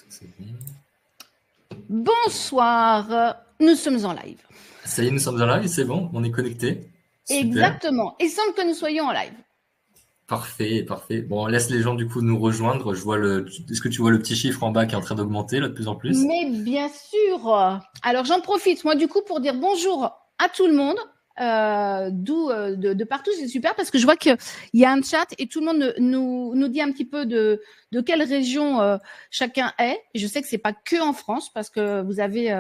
C'est bon. Bonsoir, nous sommes en live. Ça y est, nous sommes en live, c'est bon, on est connecté. Super. Exactement, il semble que nous soyons en live. Parfait, parfait. Bon, on laisse les gens du coup nous rejoindre. Je vois est-ce que tu vois le petit chiffre en bas qui est en train d'augmenter là de plus en plus? Mais bien sûr. Alors j'en profite moi du coup pour dire bonjour à tout le monde. De partout, c'est super parce que je vois qu'il y a un chat et tout le monde nous dit un petit peu de quelle région chacun est. Et je sais que c'est pas que en France parce que vous avez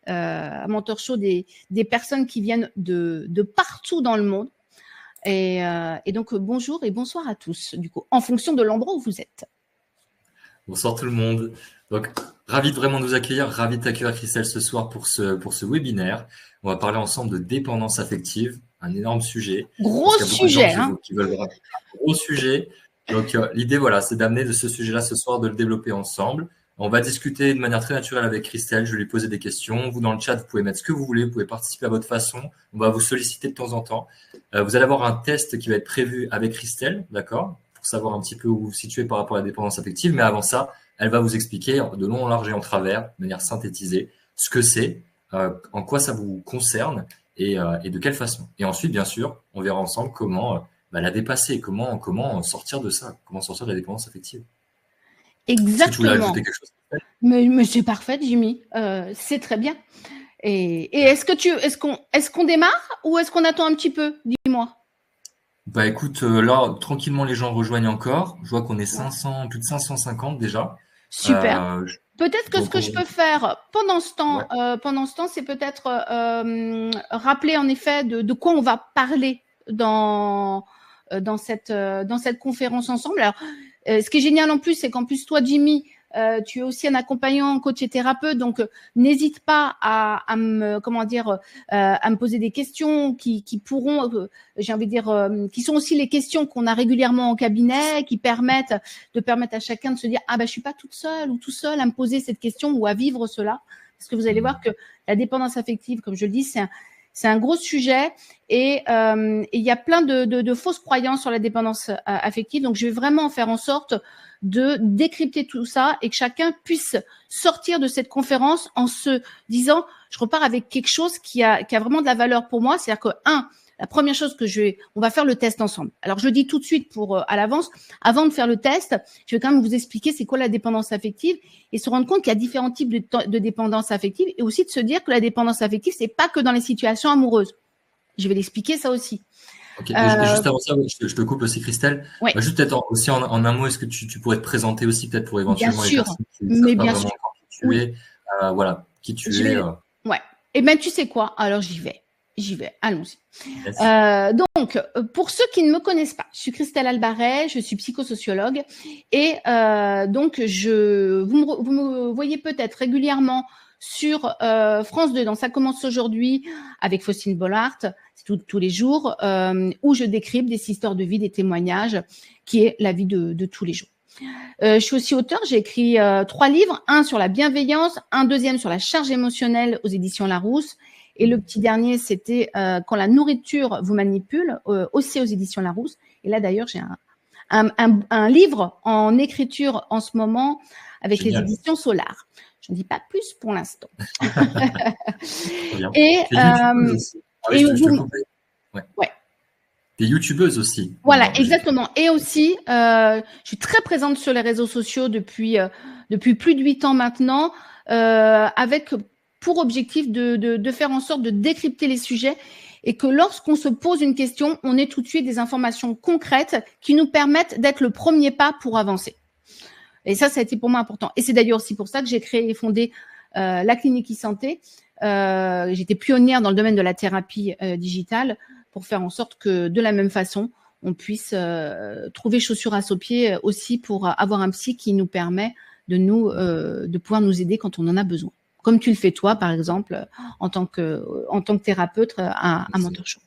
à Mentor Show des personnes qui viennent de partout dans le monde. Et donc bonjour et bonsoir à tous du coup en fonction de l'endroit où vous êtes. Bonsoir tout le monde. Donc, ravi de vraiment nous accueillir, ravi de t'accueillir Christelle ce soir pour ce webinaire. On va parler ensemble de dépendance affective, un énorme sujet. Gros sujet, qui veulent voir un gros sujet. Donc, l'idée, voilà, c'est d'amener de ce sujet-là ce soir, de le développer ensemble. On va discuter de manière très naturelle avec Christelle. Je vais lui poser des questions. Vous, dans le chat, vous pouvez mettre ce que vous voulez. Vous pouvez participer à votre façon. On va vous solliciter de temps en temps. Vous allez avoir un test qui va être prévu avec Christelle, d'accord, pour savoir un petit peu où vous vous situez par rapport à la dépendance affective. Mais avant ça, elle va vous expliquer de long en large et en travers, de manière synthétisée, ce que c'est, en quoi ça vous concerne et de quelle façon. Et ensuite, bien sûr, on verra ensemble comment la dépasser, comment sortir de ça, comment sortir de la dépendance affective. Exactement. Est-ce que tu voulais ajouter quelque chose? Mais c'est parfait, Jimmy. C'est très bien. Et est-ce qu'on démarre ou est-ce qu'on attend un petit peu? Dis-moi. Bah écoute, là, tranquillement, les gens rejoignent encore. Je vois qu'on est 500, plus de 550 déjà. Super. Peut-être que ce que je peux faire pendant ce temps, c'est peut-être rappeler en effet de quoi on va parler dans cette conférence ensemble. Alors, ce qui est génial en plus, c'est qu'en plus toi, Jimmy, tu es aussi un accompagnant, coach et thérapeute, donc n'hésite pas à me poser des questions qui pourront, j'ai envie de dire, qui sont aussi les questions qu'on a régulièrement en cabinet, qui permettent à chacun de se dire je suis pas toute seule ou tout seul à me poser cette question ou à vivre cela, parce que vous allez voir que la dépendance affective, comme je le dis, c'est un gros sujet et il y a plein de fausses croyances sur la dépendance affective. Donc, je vais vraiment faire en sorte de décrypter tout ça et que chacun puisse sortir de cette conférence en se disant, je repars avec quelque chose qui a vraiment de la valeur pour moi. C'est-à-dire que, la première chose on va faire le test ensemble. Alors, je dis tout de suite à l'avance, avant de faire le test, je vais quand même vous expliquer c'est quoi la dépendance affective et se rendre compte qu'il y a différents types de dépendance affective et aussi de se dire que la dépendance affective, c'est pas que dans les situations amoureuses. Je vais l'expliquer ça aussi. Ok, et juste avant ça, je te coupe aussi, Christelle. Ouais. Juste peut-être aussi en un mot, est-ce que tu pourrais te présenter aussi peut-être pour éventuellement les personnes qui ne savent pas vraiment qui tu es, voilà, qui tu es. Ouais. Et bien, tu sais quoi? Alors, j'y vais. Allons-y. Yes. Donc, pour ceux qui ne me connaissent pas, je suis Christelle Albaret, je suis psychosociologue et donc vous me voyez peut-être régulièrement sur France 2 dans Ça commence aujourd'hui avec Faustine Bollard, c'est tous les jours, où je décrypte des histoires de vie, des témoignages, qui est la vie de tous les jours. Je suis aussi auteure, j'ai écrit 3 livres, un sur la bienveillance, un deuxième sur la charge émotionnelle aux éditions Larousse, et le petit dernier, c'était Quand la nourriture vous manipule, aussi aux éditions Larousse. Et là, d'ailleurs, j'ai un livre en écriture en ce moment avec les éditions Solar. Je ne dis pas plus pour l'instant. Et des youtubeuses aussi. Voilà, exactement. Et aussi, je suis très présente sur les réseaux sociaux depuis plus de 8 ans maintenant, avec pour objectif de faire en sorte de décrypter les sujets et que lorsqu'on se pose une question, on ait tout de suite des informations concrètes qui nous permettent d'être le premier pas pour avancer. Et ça a été pour moi important. Et c'est d'ailleurs aussi pour ça que j'ai créé et fondé la clinique e-santé. J'étais pionnière dans le domaine de la thérapie digitale pour faire en sorte que de la même façon, on puisse trouver chaussures à ses pieds aussi pour avoir un psy qui nous permet de pouvoir nous aider quand on en a besoin. Comme tu le fais toi, par exemple, en tant que thérapeute à Mentor Show.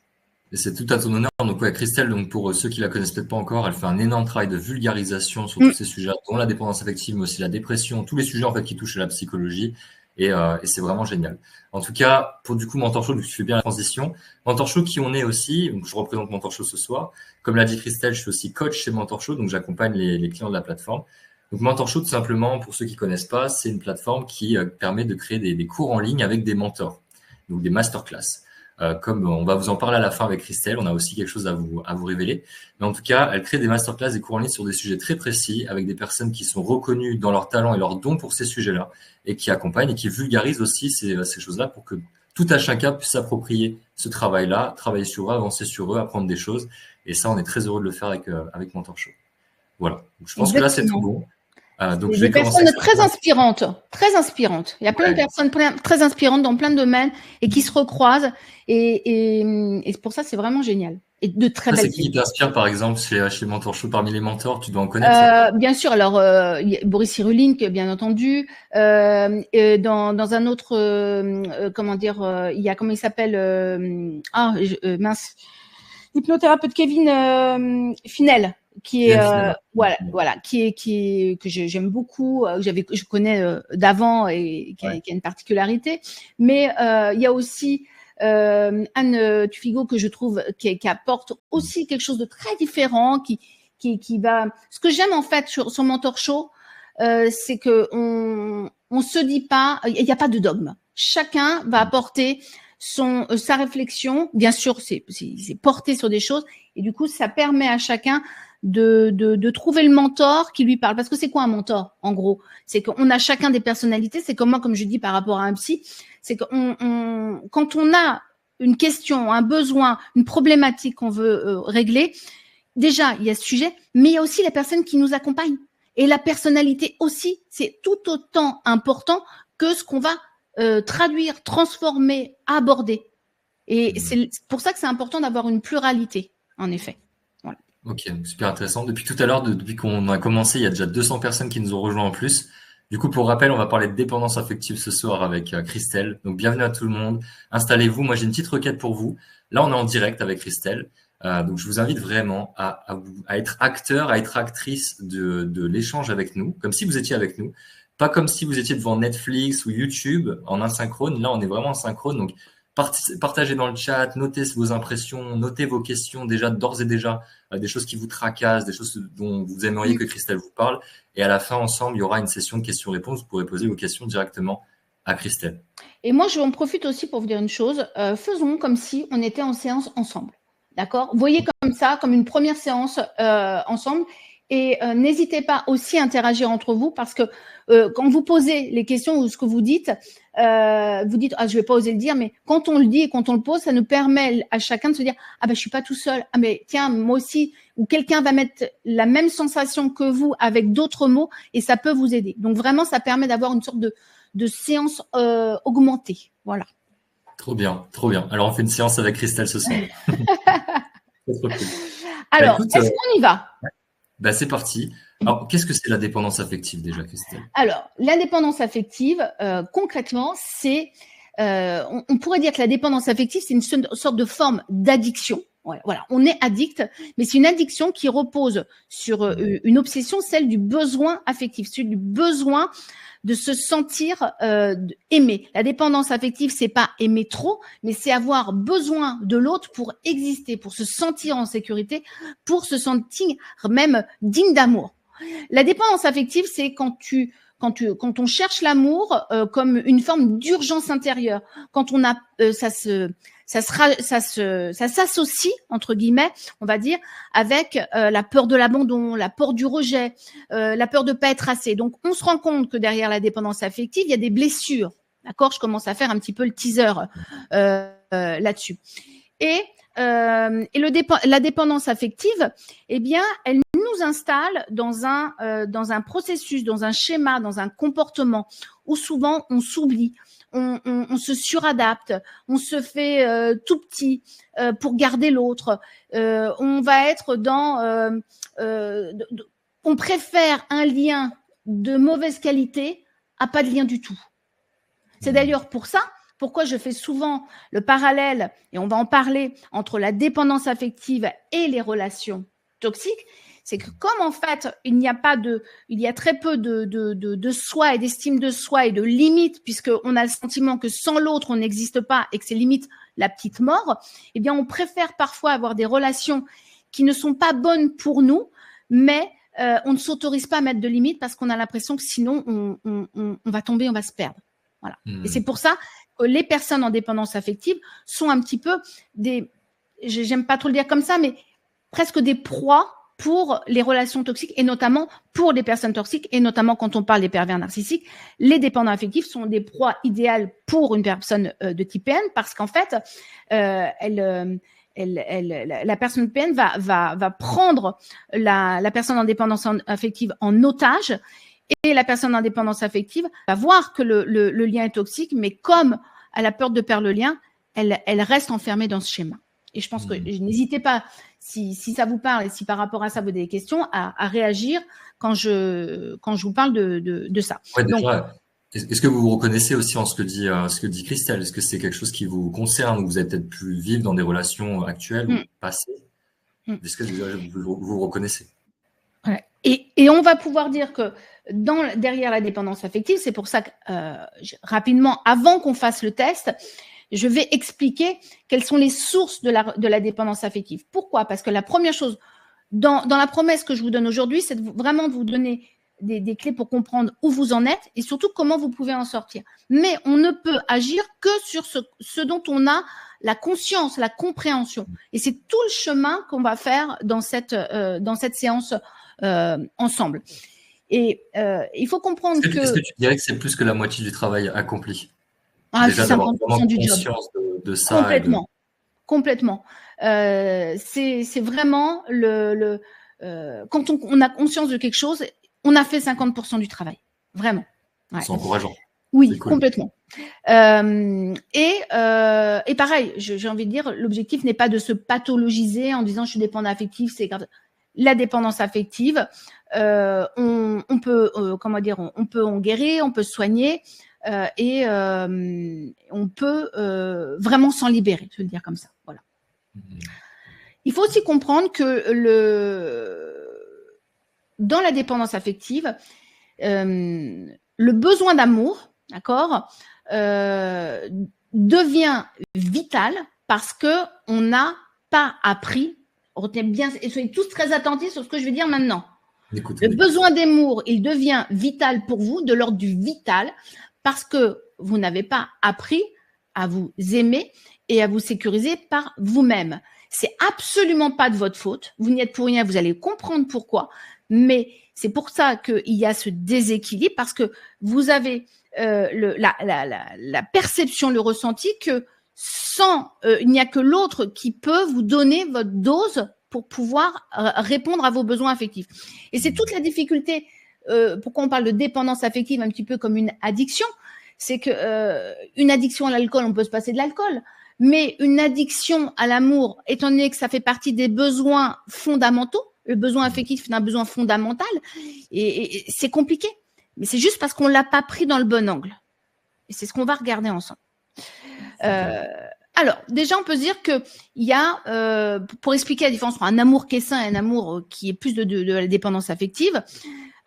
Et c'est tout à ton honneur. Donc, Christelle, donc pour ceux qui la connaissent peut-être pas encore, elle fait un énorme travail de vulgarisation sur tous ces sujets, dont la dépendance affective, mais aussi la dépression, tous les sujets en fait qui touchent à la psychologie. Et c'est vraiment génial. En tout cas, pour du coup Mentor Show, tu fais bien la transition. Mentor Show, qui on est aussi, donc je représente Mentor Show ce soir. Comme l'a dit Christelle, je suis aussi coach chez Mentor Show, donc j'accompagne les clients de la plateforme. Donc MentorShow, tout simplement, pour ceux qui connaissent pas, c'est une plateforme qui permet de créer des cours en ligne avec des mentors, donc des masterclass. Comme on va vous en parler à la fin avec Christelle, on a aussi quelque chose à vous révéler. Mais en tout cas, elle crée des masterclass, des cours en ligne sur des sujets très précis, avec des personnes qui sont reconnues dans leur talent et leur don pour ces sujets-là, et qui accompagnent et qui vulgarisent aussi ces choses-là pour que tout à chacun puisse s'approprier ce travail-là, travailler sur eux, avancer sur eux, apprendre des choses. Et ça, on est très heureux de le faire avec MentorShow. Voilà. Donc, je pense que là, c'est tout bon. Donc des personnes très inspirantes, très inspirantes. Il y a plein de personnes très inspirantes dans plein de domaines et qui se recroisent. Et pour ça, c'est vraiment génial. Et de très belles. C'est qui t'inspire, par exemple, chez MentorShow, parmi les mentors, tu dois en connaître? Bien sûr. Alors, Boris Cyrulnik, bien entendu. Dans un autre, comment dire, il y a, comment il s'appelle mince, hypnothérapeute Kevin Finel, qui est voilà, que j'aime beaucoup, je connais d'avant et qui a une particularité. Mais il y a aussi Anne Tufigo, que je trouve qui apporte aussi quelque chose de très différent, qui va. Ce que j'aime en fait sur MentorShow, c'est que on se dit pas, il n'y a pas de dogme. Chacun va apporter sa réflexion. Bien sûr, c'est porté sur des choses, et du coup, ça permet à chacun de trouver le mentor qui lui parle. Parce que c'est quoi un mentor, en gros? C'est qu'on a chacun des personnalités. C'est comme moi, comme je dis par rapport à un psy, c'est que quand on a une question, un besoin, une problématique qu'on veut régler, déjà, il y a ce sujet, mais il y a aussi les personnes qui nous accompagnent. Et la personnalité aussi, c'est tout autant important que ce qu'on va traduire, transformer, aborder. Et c'est pour ça que c'est important d'avoir une pluralité, en effet. Voilà. Ok, super intéressant. Depuis tout à l'heure, depuis qu'on a commencé, il y a déjà 200 personnes qui nous ont rejoints en plus. Du coup, pour rappel, on va parler de dépendance affective ce soir avec Christelle. Donc, bienvenue à tout le monde. Installez-vous. Moi, j'ai une petite requête pour vous. Là, on est en direct avec Christelle. Donc, je vous invite vraiment à être acteur, à être actrice de l'échange avec nous, comme si vous étiez avec nous. Pas comme si vous étiez devant Netflix ou YouTube en asynchrone. Là, on est vraiment en synchrone. Donc, partagez dans le chat, notez vos impressions, notez vos questions déjà, d'ores et déjà, des choses qui vous tracassent, des choses dont vous aimeriez que Christelle vous parle. Et à la fin, ensemble, il y aura une session de questions-réponses. Vous pourrez poser vos questions directement à Christelle. Et moi, je en profite aussi pour vous dire une chose. Faisons comme si on était en séance ensemble. D'accord? Voyez comme ça, comme une première séance ensemble. Et n'hésitez pas aussi à interagir entre vous, parce que quand vous posez les questions ou ce que vous dites je vais pas oser le dire, mais quand on le dit et quand on le pose, ça nous permet à chacun de se dire je suis pas tout seul, mais tiens, moi aussi, ou quelqu'un va mettre la même sensation que vous avec d'autres mots, et ça peut vous aider. Donc vraiment, ça permet d'avoir une sorte de séance augmentée. Voilà. Trop bien, trop bien. Alors on fait une séance avec Christelle ce soir. Alors, est-ce qu'on y va? C'est parti. Alors, qu'est-ce que c'est la dépendance affective déjà, Christelle? Alors, la dépendance affective, concrètement, c'est, on pourrait dire que la dépendance affective, c'est une sorte de forme d'addiction. Ouais, voilà, on est addict, mais c'est une addiction qui repose sur une obsession, celle du besoin affectif, celui du besoin de se sentir aimé. La dépendance affective, c'est pas aimer trop, mais c'est avoir besoin de l'autre pour exister, pour se sentir en sécurité, pour se sentir même digne d'amour. La dépendance affective, c'est quand on cherche l'amour comme une forme d'urgence intérieure, quand on a ça s'associe, entre guillemets, on va dire, avec la peur de l'abandon, la peur du rejet, la peur de pas être assez. Donc, on se rend compte que derrière la dépendance affective, il y a des blessures. D'accord? Je commence à faire un petit peu le teaser là-dessus. Et la dépendance affective, eh bien, elle nous installe dans un processus, dans un schéma, dans un comportement où souvent on s'oublie, on se suradapte, on se fait tout petit pour garder l'autre. On va être on préfère un lien de mauvaise qualité à pas de lien du tout. C'est d'ailleurs pour ça pourquoi je fais souvent le parallèle, et on va en parler, entre la dépendance affective et les relations toxiques. C'est que comme en fait, il y a très peu de soi et d'estime de soi et de limites, puisqu'on a le sentiment que sans l'autre, on n'existe pas et que c'est limite la petite mort, eh bien, on préfère parfois avoir des relations qui ne sont pas bonnes pour nous, mais on ne s'autorise pas à mettre de limites parce qu'on a l'impression que sinon, on va tomber, on va se perdre. Voilà. Et c'est pour ça que les personnes en dépendance affective sont un petit peu j'aime pas trop le dire comme ça, mais presque des proies pour les relations toxiques et notamment pour les personnes toxiques et notamment quand on parle des pervers narcissiques, les dépendants affectifs sont des proies idéales pour une personne de type PN parce qu'en fait, la personne PN va prendre la personne en dépendance affective en otage et la personne en dépendance affective va voir que le lien est toxique, mais comme elle a peur de perdre le lien, elle reste enfermée dans ce schéma. Et je pense que n'hésitez pas, si ça vous parle et si par rapport à ça vous avez des questions, à réagir quand je vous parle de ça. Ouais, déjà, est-ce que vous vous reconnaissez aussi en ce que dit Christelle? Est-ce que c'est quelque chose qui vous concerne ou vous avez peut-être pu vivre dans des relations actuelles ou passées? Est-ce que vous vous reconnaissez? Ouais. Et on va pouvoir dire que derrière la dépendance affective, c'est pour ça que rapidement, avant qu'on fasse le test, je vais expliquer quelles sont les sources de la dépendance affective. Pourquoi? Parce que la première chose, dans la promesse que je vous donne aujourd'hui, c'est vraiment de vous donner des clés pour comprendre où vous en êtes et surtout comment vous pouvez en sortir. Mais on ne peut agir que sur ce dont on a la conscience, la compréhension. Et c'est tout le chemin qu'on va faire dans cette séance ensemble. Et il faut comprendre que… Est-ce que tu dirais que c'est plus que la moitié du travail accompli? Déjà d'avoir vraiment conscience de ça. Complètement. C'est vraiment quand on a conscience de quelque chose, on a fait 50% du travail. Vraiment. Ouais. C'est encourageant. Oui, cool. Complètement. Et pareil, j'ai envie de dire, l'objectif n'est pas de se pathologiser en disant je suis dépendant affectif, c'est grave. La dépendance affective, on peut on peut en guérir, on peut soigner. Et on peut vraiment s'en libérer, je veux le dire comme ça. Voilà. Il faut aussi comprendre que dans la dépendance affective, le besoin d'amour, d'accord, devient vital parce que on n'a pas appris. Retenez bien et soyez tous très attentifs sur ce que je vais dire maintenant. Le besoin d'amour, il devient vital pour vous, de l'ordre du vital. Parce que vous n'avez pas appris à vous aimer et à vous sécuriser par vous-même. C'est absolument pas de votre faute. Vous n'y êtes pour rien, vous allez comprendre pourquoi. Mais c'est pour ça qu'il y a ce déséquilibre, parce que vous avez la perception, le ressenti que il n'y a que l'autre qui peut vous donner votre dose pour pouvoir répondre à vos besoins affectifs. Et c'est toute la difficulté. Pourquoi on parle de dépendance affective un petit peu comme une addiction, c'est que une addiction à l'alcool, on peut se passer de l'alcool, mais une addiction à l'amour, étant donné que ça fait partie des besoins fondamentaux, le besoin affectif est un besoin fondamental, et c'est compliqué. Mais c'est juste parce qu'on l'a pas pris dans le bon angle. Et c'est ce qu'on va regarder ensemble. Alors, déjà, on peut se dire qu'il y a, pour expliquer la différence entre un amour qui est sain et un amour qui est plus de la dépendance affective,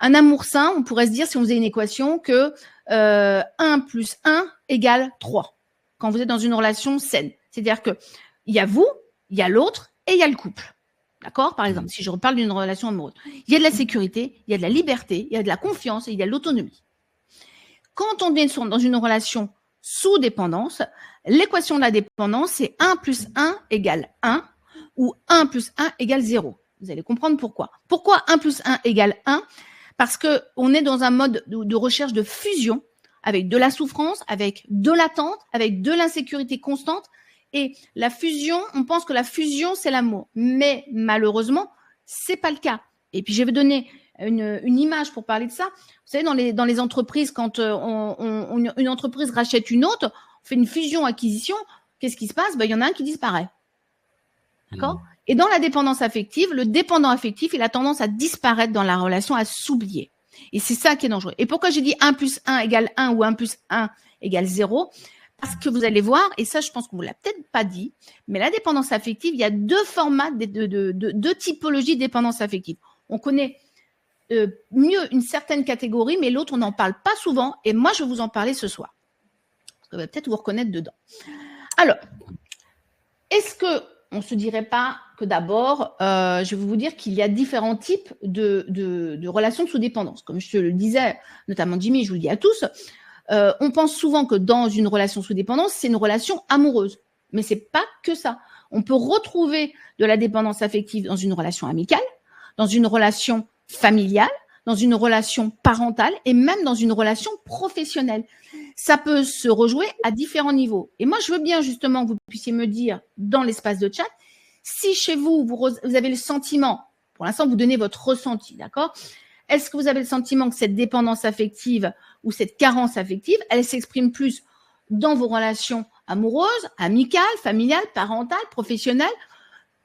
un amour sain, on pourrait se dire, si on faisait une équation, que 1 plus 1 égale 3, quand vous êtes dans une relation saine. C'est-à-dire qu'il y a vous, il y a l'autre et il y a le couple. D'accord? Par exemple, si je reparle d'une relation amoureuse, il y a de la sécurité, il y a de la liberté, il y a de la confiance et il y a de l'autonomie. Quand on est dans une relation sous dépendance, l'équation de la dépendance, c'est 1 plus 1 égale 1 ou 1 plus 1 égale 0. Vous allez comprendre pourquoi. Pourquoi 1 plus 1 égale 1? Parce qu'on est dans un mode de recherche de fusion avec de la souffrance, avec de l'attente, avec de l'insécurité constante. Et la fusion, on pense que la fusion, c'est l'amour. Mais malheureusement, c'est pas le cas. Et puis, je vais donner une image pour parler de ça. Vous savez, dans les entreprises, quand une entreprise rachète une autre, on fait une fusion-acquisition, qu'est-ce qui se passe? Il y en a un qui disparaît. D'accord? Et dans la dépendance affective, le dépendant affectif, il a tendance à disparaître dans la relation, à s'oublier. Et c'est ça qui est dangereux. Et pourquoi j'ai dit 1 plus 1 égale 1 ou 1 plus 1 égale 0? Parce que vous allez voir, et ça, je pense qu'on ne vous l'a peut-être pas dit, mais la dépendance affective, il y a deux formats, deux typologies de dépendance affective. On connaît mieux une certaine catégorie, mais l'autre, on n'en parle pas souvent. Et moi, je vais vous en parler ce soir. Vous allez peut-être vous reconnaître dedans. Alors, est-ce que on ne se dirait pas que d'abord, je vais vous dire qu'il y a différents types de relations de sous-dépendance. Comme je te le disais, notamment Jimmy, je vous le dis à tous, on pense souvent que dans une relation sous-dépendance, c'est une relation amoureuse. Mais ce n'est pas que ça. On peut retrouver de la dépendance affective dans une relation amicale, dans une relation familiale, dans une relation parentale et même dans une relation professionnelle. Ça peut se rejouer à différents niveaux. Et moi, je veux bien justement que vous puissiez me dire dans l'espace de chat, si chez vous, vous avez le sentiment, pour l'instant, vous donnez votre ressenti, d'accord? Est-ce que vous avez le sentiment que cette dépendance affective ou cette carence affective, elle s'exprime plus dans vos relations amoureuses, amicales, familiales, parentales, professionnelles?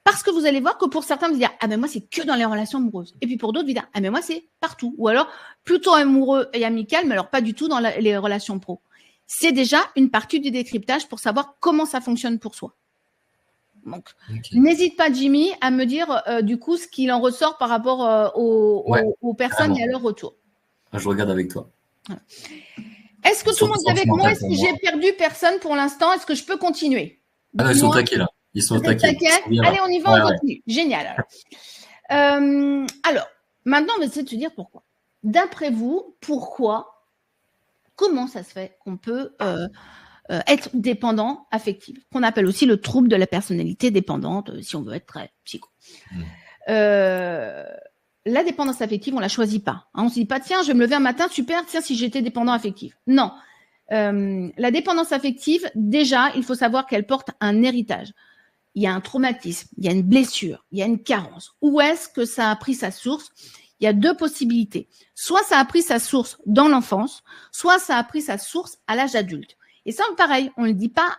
Parce que vous allez voir que pour certains, vous allez dire « Ah, mais moi, c'est que dans les relations amoureuses. » Et puis pour d'autres, vous allez dire « Ah, mais moi, c'est partout. » Ou alors, plutôt amoureux et amical, mais alors pas du tout dans les relations pro. C'est déjà une partie du décryptage pour savoir comment ça fonctionne pour soi. Donc, n'hésite pas, Jimmy, à me dire du coup ce qu'il en ressort par rapport aux personnes et à leur retour. Je regarde avec toi. Voilà. Est-ce que tout le monde est avec moi? Est-ce que j'ai perdu personne pour l'instant? Est-ce que je peux continuer? Ah non, ils sont taqués là. Ils sont taqués. Allez, on y va, on continue. Génial. Alors, maintenant, on va essayer de se dire pourquoi. D'après vous, comment ça se fait qu'on peut être dépendant affectif, qu'on appelle aussi le trouble de la personnalité dépendante, si on veut être très psycho. La dépendance affective, on ne la choisit pas. Hein. On ne se dit pas, tiens, je vais me lever un matin, super, tiens, si j'étais dépendant affectif. Non. La dépendance affective, déjà, il faut savoir qu'elle porte un héritage. Il y a un traumatisme, il y a une blessure, il y a une carence. Où est-ce que ça a pris sa source? Il y a deux possibilités. Soit ça a pris sa source dans l'enfance, soit ça a pris sa source à l'âge adulte. Et ça, pareil, on le dit pas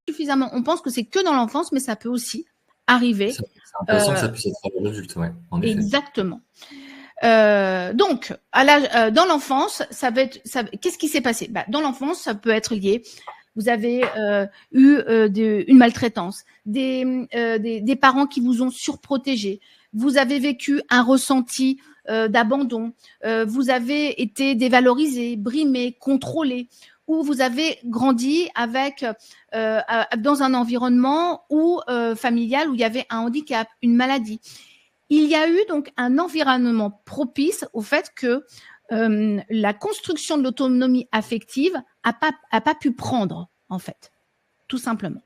suffisamment. On pense que c'est que dans l'enfance, mais ça peut aussi arriver. C'est intéressant que ça puisse être à l'âge adulte, ouais, en effet. Exactement. Donc, dans l'enfance, qu'est-ce qui s'est passé? Dans l'enfance, ça peut être lié. Vous avez eu une maltraitance, des parents qui vous ont surprotégé. Vous avez vécu un ressenti d'abandon. Vous avez été dévalorisé, brimé, contrôlé. Ou vous avez grandi dans un environnement familial où il y avait un handicap, une maladie. Il y a eu donc un environnement propice au fait que la construction de l'autonomie affective a pas pu prendre, en fait, tout simplement.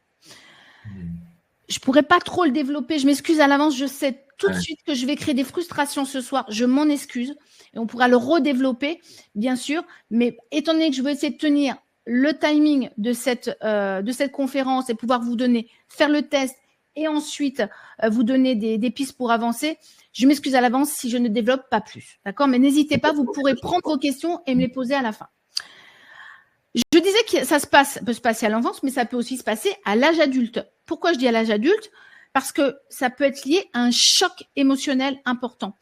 Je pourrais pas trop le développer, je m'excuse à l'avance, je sais tout de suite que je vais créer des frustrations ce soir, je m'en excuse, et on pourra le redévelopper, bien sûr, mais étant donné que je vais essayer de tenir le timing de cette conférence et pouvoir vous faire le test, et ensuite vous donner des pistes pour avancer, je m'excuse à l'avance si je ne développe pas plus. D'accord? Mais n'hésitez pas, vous pourrez prendre vos questions et me les poser à la fin. Je disais que ça peut se passer à l'enfance, mais ça peut aussi se passer à l'âge adulte. Pourquoi je dis à l'âge adulte? Parce que ça peut être lié à un choc émotionnel important.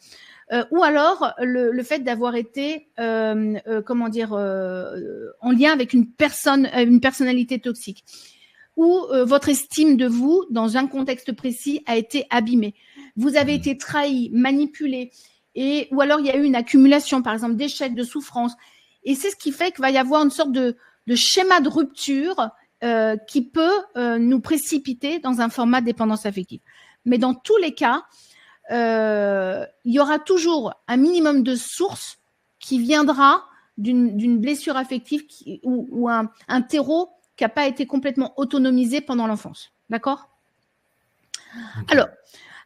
Ou alors le fait d'avoir été en lien avec une personnalité toxique. Ou votre estime de vous, dans un contexte précis, a été abîmée. Vous avez été trahi, manipulé, ou alors il y a eu une accumulation, par exemple, d'échecs, de souffrances. Et c'est ce qui fait qu'il va y avoir une sorte de schéma de rupture qui peut nous précipiter dans un format de dépendance affective. Mais dans tous les cas, il y aura toujours un minimum de source qui viendra d'une blessure affective ou un terreau qui n'a pas été complètement autonomisé pendant l'enfance. D'accord? Okay. Alors,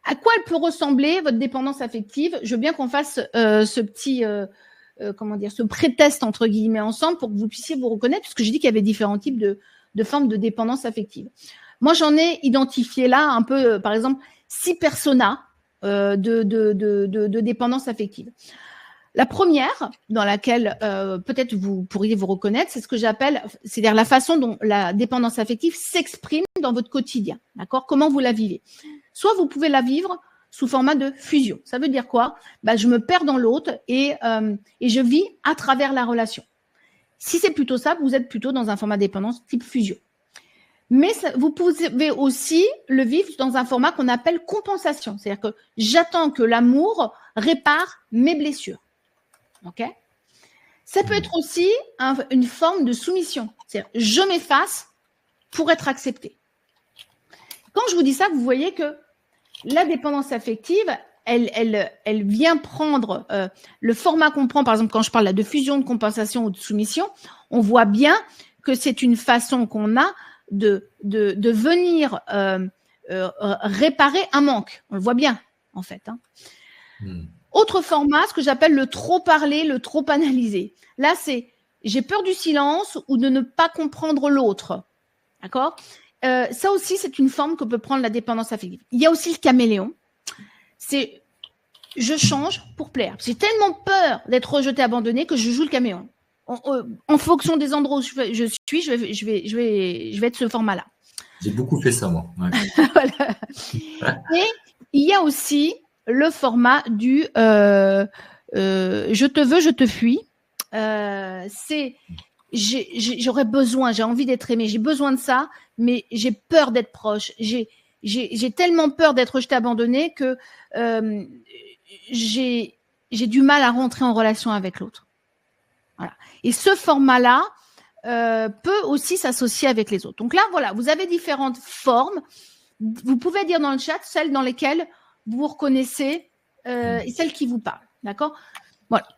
à quoi elle peut ressembler, votre dépendance affective? Je veux bien qu'on fasse ce petit, ce pré-test, entre guillemets, ensemble pour que vous puissiez vous reconnaître, puisque j'ai dit qu'il y avait différents types de formes de dépendance affective. Moi, j'en ai identifié là un peu, par exemple, 6 personas de dépendance affective. La première, dans laquelle peut-être vous pourriez vous reconnaître, c'est ce que j'appelle, c'est-à-dire la façon dont la dépendance affective s'exprime dans votre quotidien. D'accord? Comment vous la vivez? Soit vous pouvez la vivre sous format de fusion. Ça veut dire quoi? Je me perds dans l'autre et je vis à travers la relation. Si c'est plutôt ça, vous êtes plutôt dans un format de dépendance type fusion. Mais vous pouvez aussi le vivre dans un format qu'on appelle compensation. C'est-à-dire que j'attends que l'amour répare mes blessures. Ok? Ça peut être aussi une forme de soumission. C'est-à-dire je m'efface pour être accepté. quand je vous dis ça, vous voyez que la dépendance affective, elle vient prendre le format qu'on prend, par exemple, quand je parle là, de fusion, de compensation ou de soumission, on voit bien que c'est une façon qu'on a de venir réparer un manque. On le voit bien, en fait. Autre format, ce que j'appelle le trop parler, le trop analyser. Là, c'est j'ai peur du silence ou de ne pas comprendre l'autre. D'accord ? Ça aussi, c'est une forme que peut prendre la dépendance affective. Il y a aussi le caméléon. C'est je change pour plaire. J'ai tellement peur d'être rejeté, abandonné que je joue le caméléon. En fonction des endroits où je suis, je vais être ce format-là. J'ai beaucoup fait ça, moi. Ouais. Voilà. Et il y a aussi le format du je te veux, je te fuis. C'est j'aurais besoin, j'ai envie d'être aimé, j'ai besoin de ça, mais j'ai peur d'être proche. J'ai tellement peur d'être rejeté, abandonné que j'ai du mal à rentrer en relation avec l'autre. Voilà. Et ce format-là peut aussi s'associer avec les autres. Donc là, voilà, vous avez différentes formes. Vous pouvez dire dans le chat celles dans lesquelles vous vous reconnaissez et celles qui vous parlent. D'accord ? Voilà.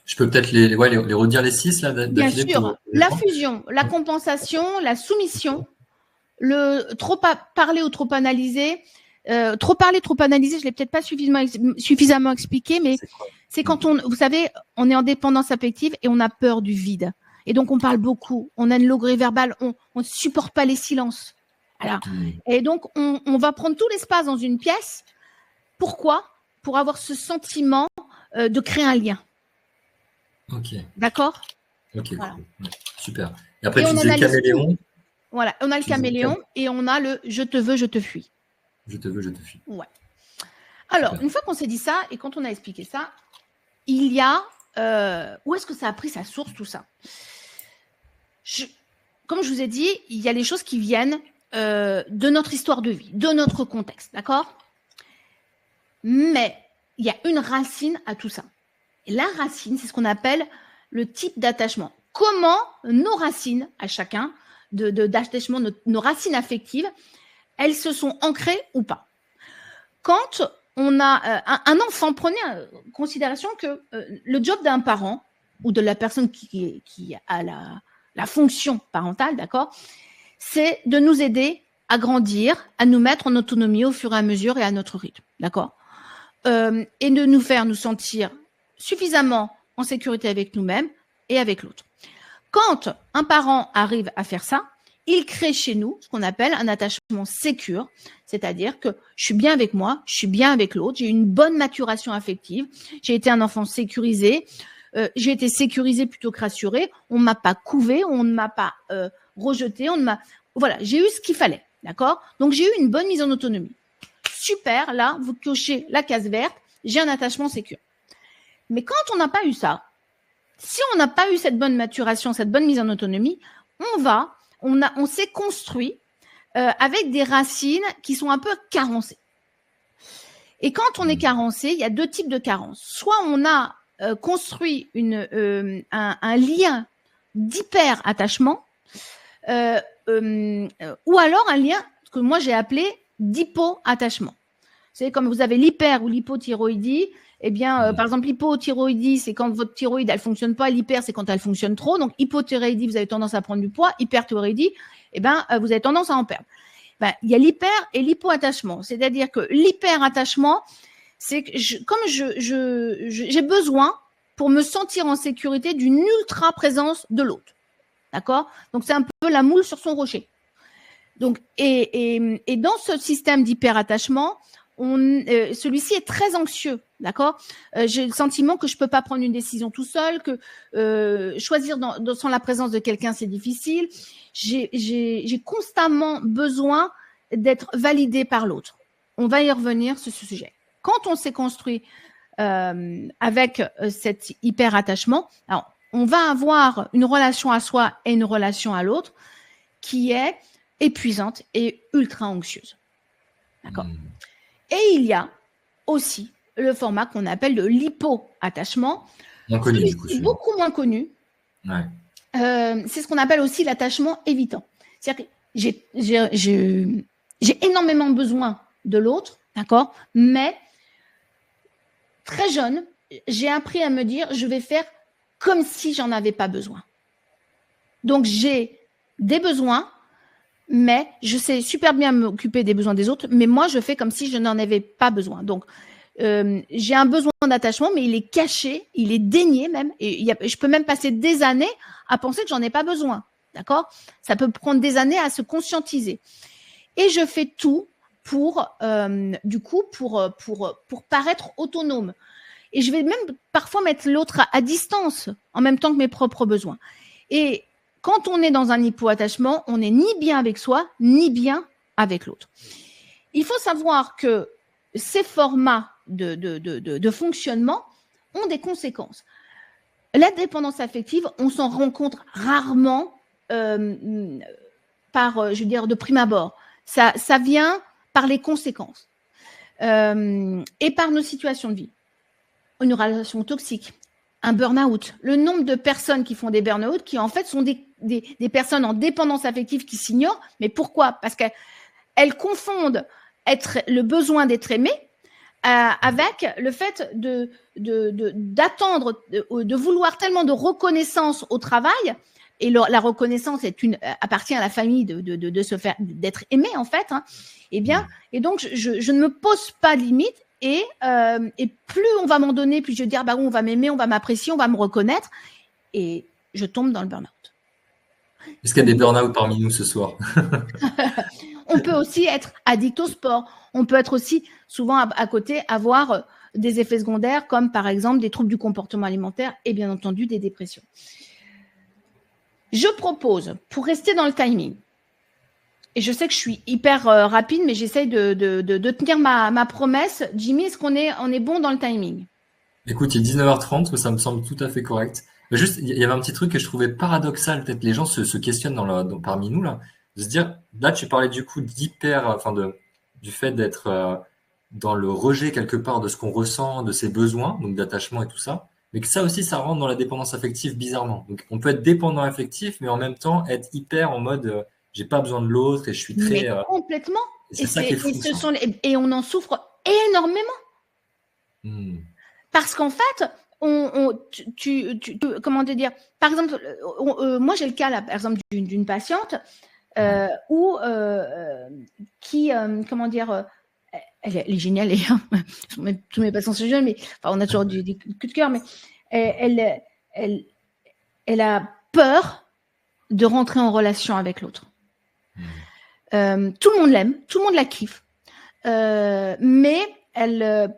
Je peux peut-être les redire les 6 là. Bien sûr. La fusion, la compensation, la soumission, le trop parler ou trop analyser. Trop parler, trop analyser, je l'ai peut-être pas suffisamment expliqué, mais c'est quand vous savez, on est en dépendance affective et on a peur du vide. Et donc, on parle beaucoup, on a une logerie verbale, on ne supporte pas les silences. Voilà. Et donc, on va prendre tout l'espace dans une pièce. Pourquoi ? Pour avoir ce sentiment de créer un lien. Ok. D'accord ? Ok, voilà. Cool. Super. Et après, tu disais le caméléon. Voilà, on a le caméléon et on a le je te veux, je te fuis. Je te veux, je te fuis. Ouais. Alors, une fois qu'on s'est dit ça et quand on a expliqué ça, il y a où est-ce que ça a pris sa source, tout ça ? Comme je vous ai dit, il y a les choses qui viennent de notre histoire de vie, de notre contexte, d'accord ? Mais il y a une racine à tout ça. Et la racine, c'est ce qu'on appelle le type d'attachement. Comment nos racines, à chacun, d'attachement, nos racines affectives, elles se sont ancrées ou pas. Quand on a un enfant, prenez en considération que le job d'un parent ou de la personne qui a la fonction parentale, d'accord, c'est de nous aider à grandir, à nous mettre en autonomie au fur et à mesure et à notre rythme, d'accord, et de nous faire nous sentir suffisamment en sécurité avec nous-mêmes et avec l'autre. Quand un parent arrive à faire ça, il crée chez nous ce qu'on appelle un attachement sécure, c'est-à-dire que je suis bien avec moi, je suis bien avec l'autre, j'ai une bonne maturation affective, j'ai été un enfant sécurisé, j'ai été sécurisé plutôt que rassuré, on ne m'a pas couvé, on ne m'a pas rejeté, voilà, j'ai eu ce qu'il fallait, d'accord ? Donc j'ai eu une bonne mise en autonomie. Super, là, vous cochez la case verte, j'ai un attachement sécure. Mais quand on n'a pas eu ça, si on n'a pas eu cette bonne maturation, cette bonne mise en autonomie, on s'est construit avec des racines qui sont un peu carencées. Et quand on est carencé, il y a deux types de carences. Soit on a construit un lien d'hyper-attachement, ou alors un lien que moi j'ai appelé d'hypo-attachement. Vous savez, comme vous avez l'hyper ou l'hypothyroïdie, eh bien, par exemple, l'hypothyroïdie, c'est quand votre thyroïde, elle fonctionne pas. L'hyper, c'est quand elle fonctionne trop. Donc, hypothyroïdie, vous avez tendance à prendre du poids. Hyperthyroïdie, eh ben, vous avez tendance à en perdre. Ben, il y a l'hyper et l'hypoattachement. C'est-à-dire que l'hyperattachement, c'est que j'ai besoin, pour me sentir en sécurité, d'une ultra présence de l'autre. D'accord ? Donc, c'est un peu la moule sur son rocher. Donc, et dans ce système d'hyperattachement, celui-ci est très anxieux, d'accord ? J'ai le sentiment que je peux pas prendre une décision tout seul, que choisir sans la présence de quelqu'un, c'est difficile. J'ai constamment besoin d'être validé par l'autre. On va y revenir sur ce sujet. Quand on s'est construit avec cet hyper-attachement, alors, on va avoir une relation à soi et une relation à l'autre qui est épuisante et ultra anxieuse. D'accord ? Et il y a aussi le format qu'on appelle de l'hypo-attachement. C'est beaucoup moins connu. Ouais. C'est ce qu'on appelle aussi l'attachement évitant. C'est-à-dire que J'ai énormément besoin de l'autre, d'accord? Mais très jeune, j'ai appris à me dire, je vais faire comme si j'en avais pas besoin. Donc, j'ai des besoins, mais je sais super bien m'occuper des besoins des autres, mais moi, je fais comme si je n'en avais pas besoin. Donc, j'ai un besoin d'attachement, mais il est caché, il est dénié même, et je peux même passer des années à penser que j'en ai pas besoin, d'accord? Ça peut prendre des années à se conscientiser. Et je fais tout pour, du coup, pour paraître autonome. Et je vais même parfois mettre l'autre à distance en même temps que mes propres besoins. Et quand on est dans un hypoattachement, on n'est ni bien avec soi, ni bien avec l'autre. Il faut savoir que ces formats de fonctionnement ont des conséquences. La dépendance affective, on s'en rend compte rarement par, je veux dire, de prime abord. Ça vient par les conséquences et par nos situations de vie. Une relation toxique, un burn-out. Le nombre de personnes qui font des burn-out qui en fait sont des personnes en dépendance affective qui s'ignorent. Mais pourquoi? Parce qu'elles confondent le besoin d'être aimé avec le fait d'attendre, de vouloir tellement de reconnaissance au travail. Et la reconnaissance appartient à la famille de se faire, d'être aimé en fait. Hein. Et donc je ne me pose pas de limite. Et plus on va m'en donner, plus je vais dire bah on va m'aimer, on va m'apprécier, on va me reconnaître, et je tombe dans le burn-out. Est-ce qu'il y a des burn-out parmi nous ce soir? On peut aussi être addict au sport. On peut être aussi souvent à côté avoir des effets secondaires comme par exemple des troubles du comportement alimentaire et bien entendu des dépressions. Je propose, pour rester dans le timing, et je sais que je suis hyper rapide, mais j'essaye de tenir ma promesse. Jimmy, est-ce qu'on est bon dans le timing? Écoute, il est 19h30, ça me semble tout à fait correct. Mais juste, il y avait un petit truc que je trouvais paradoxal, peut-être les gens se questionnent parmi nous, là, de se dire, là, tu parlais du coup du fait d'être dans le rejet quelque part de ce qu'on ressent, de ses besoins, donc d'attachement et tout ça, mais que ça aussi, ça rentre dans la dépendance affective bizarrement. Donc, on peut être dépendant affectif, mais en même temps être hyper en mode, j'ai pas besoin de l'autre et je suis très. Mais complètement. C'est ça qui est fou. Et on en souffre énormément. Parce qu'en fait, comment te dire? Par exemple, moi j'ai le cas là, par exemple, d'une patiente qui, comment dire, elle est géniale, et tous mes patients sont jeunes, mais enfin, on a toujours des coups de cœur, mais elle a peur de rentrer en relation avec l'autre. Tout le monde l'aime, tout le monde la kiffe, mais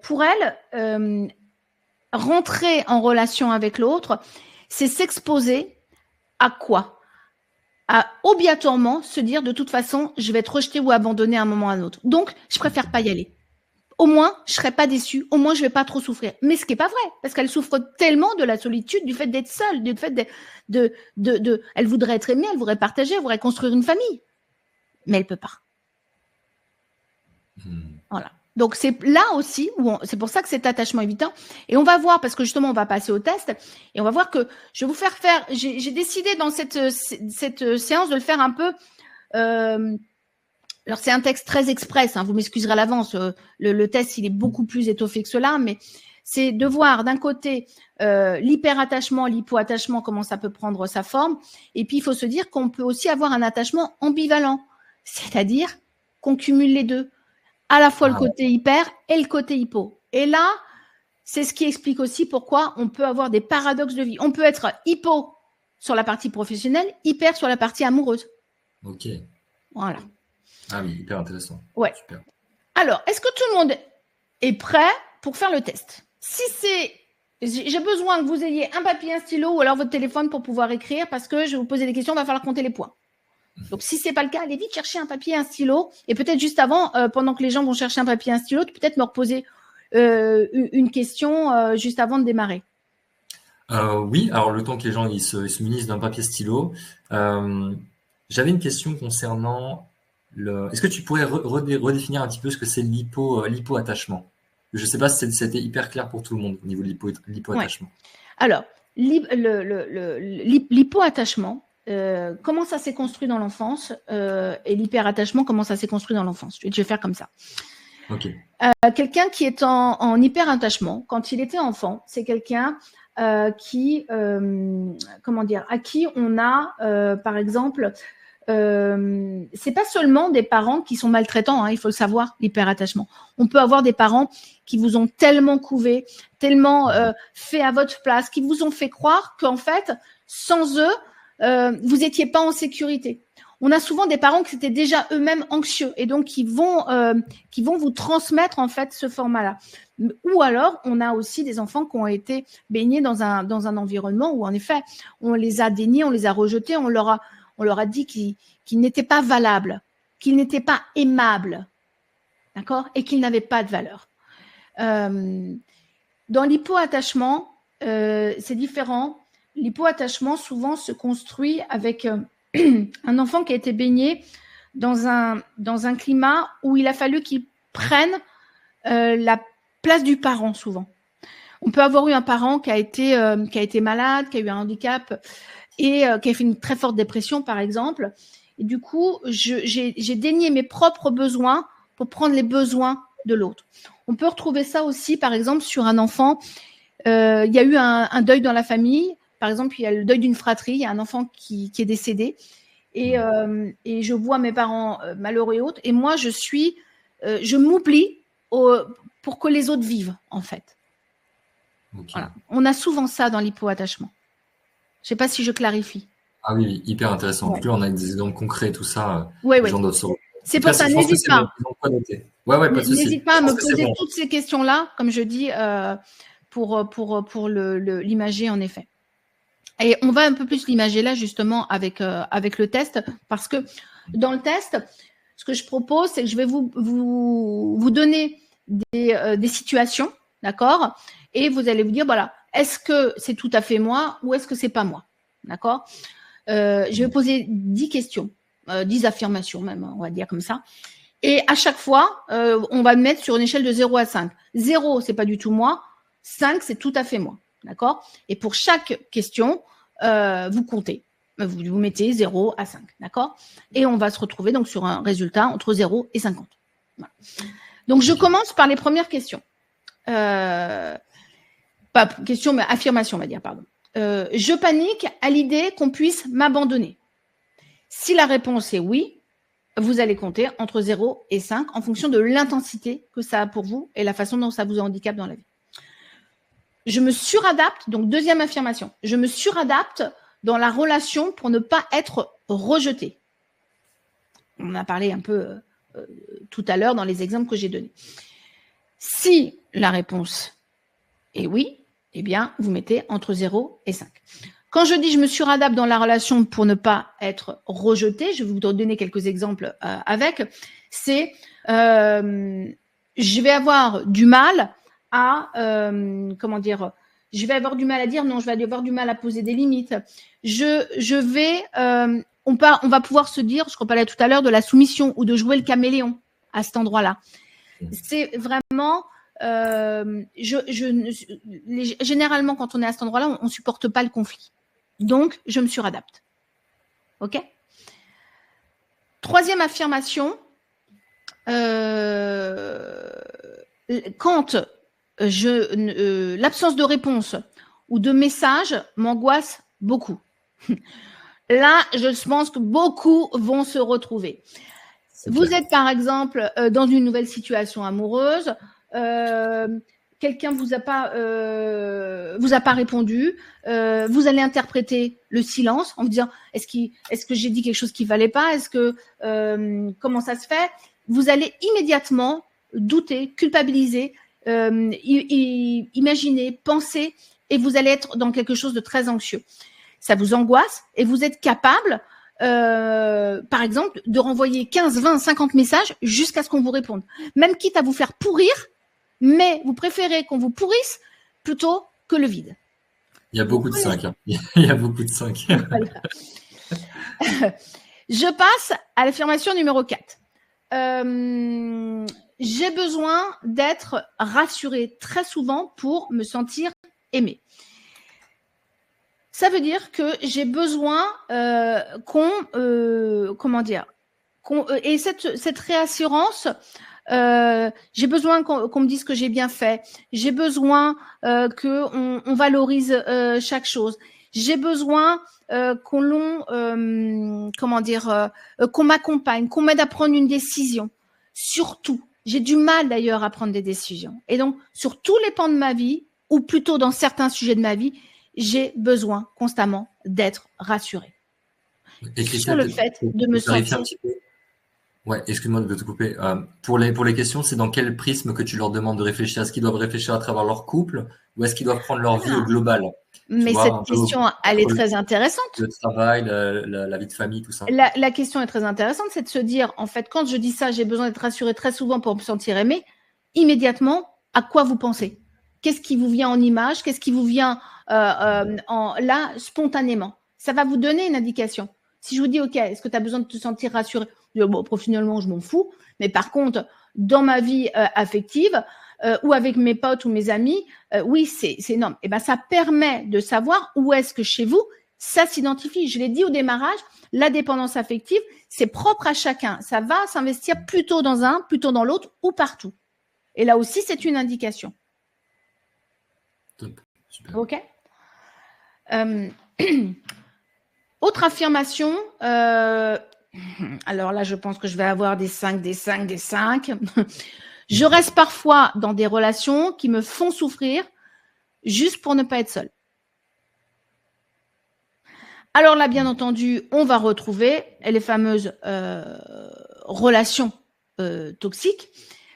pour elle, rentrer en relation avec l'autre, c'est s'exposer à quoi? À obligatoirement se dire de toute façon, je vais être rejetée ou abandonnée à un moment ou à un autre. Donc, je préfère pas y aller. Au moins, je serai pas déçue. Au moins, je vais pas trop souffrir. Mais ce qui est pas vrai, parce qu'elle souffre tellement de la solitude, du fait d'être seule, du fait elle voudrait être aimée, elle voudrait partager, elle voudrait construire une famille, mais elle peut pas. Voilà. Donc, c'est là aussi c'est pour ça que cet attachement évitant. Et on va voir, parce que justement, on va passer au test, et on va voir que je vais vous faire j'ai décidé dans cette séance de le faire un peu. Alors, c'est un texte très express, hein, vous m'excuserez à l'avance. Le test, il est beaucoup plus étoffé que cela, mais c'est de voir d'un côté l'hyperattachement, l'hypoattachement, comment ça peut prendre sa forme. Et puis, il faut se dire qu'on peut aussi avoir un attachement ambivalent, c'est-à-dire qu'on cumule les deux. À la fois le côté hyper et le côté hypo. Et là, c'est ce qui explique aussi pourquoi on peut avoir des paradoxes de vie. On peut être hypo sur la partie professionnelle, hyper sur la partie amoureuse. Ok. Voilà. Ah oui, hyper intéressant. Ouais. Super. Alors, est-ce que tout le monde est prêt pour faire le test? Si j'ai besoin que vous ayez un papier, un stylo ou alors votre téléphone pour pouvoir écrire, parce que je vais vous poser des questions, il va falloir compter les points. Donc, si c'est pas le cas, allez vite chercher un papier et un stylo. Et peut-être juste avant, pendant que les gens vont chercher un papier et un stylo, peut-être me reposer une question juste avant de démarrer. Oui, alors le temps que les gens ils se munissent d'un papier stylo, j'avais une question concernant Est-ce que tu pourrais redéfinir un petit peu ce que c'est l'hypoattachement? Je ne sais pas si c'était hyper clair pour tout le monde au niveau de l'hypoattachement. Ouais. Alors, l'hypoattachement, comment ça s'est construit dans l'enfance et l'hyperattachement, comment ça s'est construit dans l'enfance. Je vais faire comme ça. Ok. Quelqu'un qui est en hyperattachement, quand il était enfant, c'est quelqu'un qui, comment dire, à qui on a, par exemple, c'est pas seulement des parents qui sont maltraitants, hein, il faut le savoir, l'hyperattachement. On peut avoir des parents qui vous ont tellement couvé, tellement fait à votre place, qui vous ont fait croire qu'en fait, sans eux, vous n'étiez pas en sécurité. On a souvent des parents qui étaient déjà eux-mêmes anxieux et donc qui vont vous transmettre en fait ce format-là. Ou alors, on a aussi des enfants qui ont été baignés dans un environnement où en effet, on les a déniés, on les a rejetés, on leur a dit qu'ils n'étaient pas valables, qu'ils n'étaient pas aimables, d'accord, et qu'ils n'avaient pas de valeur. Dans l'hypoattachement, c'est différent. L'hypoattachement, souvent, se construit avec un enfant qui a été baigné dans un climat où il a fallu qu'il prenne la place du parent, souvent. On peut avoir eu un parent qui a été malade, qui a eu un handicap et qui a fait une très forte dépression, par exemple. Et du coup, j'ai dénié mes propres besoins pour prendre les besoins de l'autre. On peut retrouver ça aussi, par exemple, sur un enfant. Il y a eu un deuil dans la famille. Par exemple, il y a le deuil d'une fratrie. Il y a un enfant qui est décédé. Et je vois mes parents malheureux et autres. Et moi, je m'oublie pour que les autres vivent, en fait. Okay. Voilà. On a souvent ça dans l'hypoattachement. Je ne sais pas si je clarifie. Ah oui, hyper intéressant. Ouais. Plus on a des exemples concrets, tout ça, les gens doivent se... C'est pour ça, n'hésite pas. Ouais, pas de souci. N'hésite pas à me poser toutes ces questions-là, comme je dis, pour l'imager, en effet. Et on va un peu plus l'imager là, justement, avec le test, parce que dans le test, ce que je propose, c'est que je vais vous donner des situations, d'accord? Et vous allez vous dire, voilà, est-ce que c'est tout à fait moi ou est-ce que c'est pas moi? D'accord? Je vais poser 10 questions, 10 affirmations même, on va dire comme ça. Et à chaque fois, on va me mettre sur une échelle de 0 à 5. 0, c'est pas du tout moi. 5, c'est tout à fait moi. D'accord? Et pour chaque question, vous comptez. Vous mettez 0 à 5. D'accord? Et on va se retrouver donc sur un résultat entre 0 et 50. Voilà. Donc, je commence par les premières questions. Pas question, mais affirmation, on va dire, pardon. Je panique à l'idée qu'on puisse m'abandonner. Si la réponse est oui, vous allez compter entre 0 et 5 en fonction de l'intensité que ça a pour vous et la façon dont ça vous handicape dans la vie. Je me suradapte, donc deuxième affirmation, je me suradapte dans la relation pour ne pas être rejeté. On en a parlé un peu tout à l'heure dans les exemples que j'ai donnés. Si la réponse est oui, eh bien, vous mettez entre 0 et 5. Quand je dis je me suradapte dans la relation pour ne pas être rejeté, je vais vous donner quelques exemples avec, c'est je vais avoir du mal à, je vais avoir du mal à dire non, je vais avoir du mal à poser des limites. On va pouvoir se dire, je parlais tout à l'heure de la soumission ou de jouer le caméléon à cet endroit-là. C'est vraiment... généralement, quand on est à cet endroit-là, on ne supporte pas le conflit. Donc, je me suradapte. OK? Troisième affirmation. Quand l'absence de réponse ou de message m'angoisse beaucoup. Là, je pense que beaucoup vont se retrouver. Vous êtes, par exemple, dans une nouvelle situation amoureuse. Quelqu'un vous a pas répondu, vous allez interpréter le silence en vous disant est-ce que j'ai dit quelque chose qui valait pas, comment ça se fait, vous allez immédiatement douter, culpabiliser, imaginer, penser, et vous allez être dans quelque chose de très anxieux. Ça vous angoisse et vous êtes capable par exemple de renvoyer 15, 20, 50 messages jusqu'à ce qu'on vous réponde, même quitte à vous faire pourrir. Mais vous préférez qu'on vous pourrisse plutôt que le vide. Il y a beaucoup de 5. Hein. Il y a beaucoup de 5. Voilà. Je passe à l'affirmation numéro 4. J'ai besoin d'être rassurée très souvent pour me sentir aimée. Ça veut dire que j'ai besoin et cette réassurance, j'ai besoin qu'on me dise que j'ai bien fait. J'ai besoin qu'on valorise chaque chose. J'ai besoin qu'on m'accompagne, qu'on m'aide à prendre une décision. Surtout, j'ai du mal d'ailleurs à prendre des décisions. Et donc, sur tous les pans de ma vie, ou plutôt dans certains sujets de ma vie, j'ai besoin constamment d'être rassurée. Et sur le fait de me sentir. Ouais, excuse-moi de te couper. Pour les questions, c'est dans quel prisme que tu leur demandes de réfléchir? Est-ce qu'ils doivent réfléchir à travers leur couple ou est-ce qu'ils doivent prendre leur vie au global? Mais cette question, elle est très intéressante. Le travail, la vie de famille, tout ça. La question est très intéressante, c'est de se dire, en fait, quand je dis ça, j'ai besoin d'être rassurée très souvent pour me sentir aimée, immédiatement, à quoi vous pensez? Qu'est-ce qui vous vient en image? Qu'est-ce qui vous vient là, spontanément? Ça va vous donner une indication. Si je vous dis, OK, est-ce que tu as besoin de te sentir rassurée? Bon, professionnellement, je m'en fous. Mais par contre, dans ma vie affective ou avec mes potes ou mes amis, oui, c'est énorme. Et ben, ça permet de savoir où est-ce que chez vous, ça s'identifie. Je l'ai dit au démarrage, la dépendance affective, c'est propre à chacun. Ça va s'investir plutôt dans un, plutôt dans l'autre ou partout. Et là aussi, c'est une indication. Top. Super. OK. Autre affirmation. Alors là, je pense que je vais avoir des 5, des 5, des 5. Je reste parfois dans des relations qui me font souffrir juste pour ne pas être seule. Alors là, bien entendu, on va retrouver les fameuses relations toxiques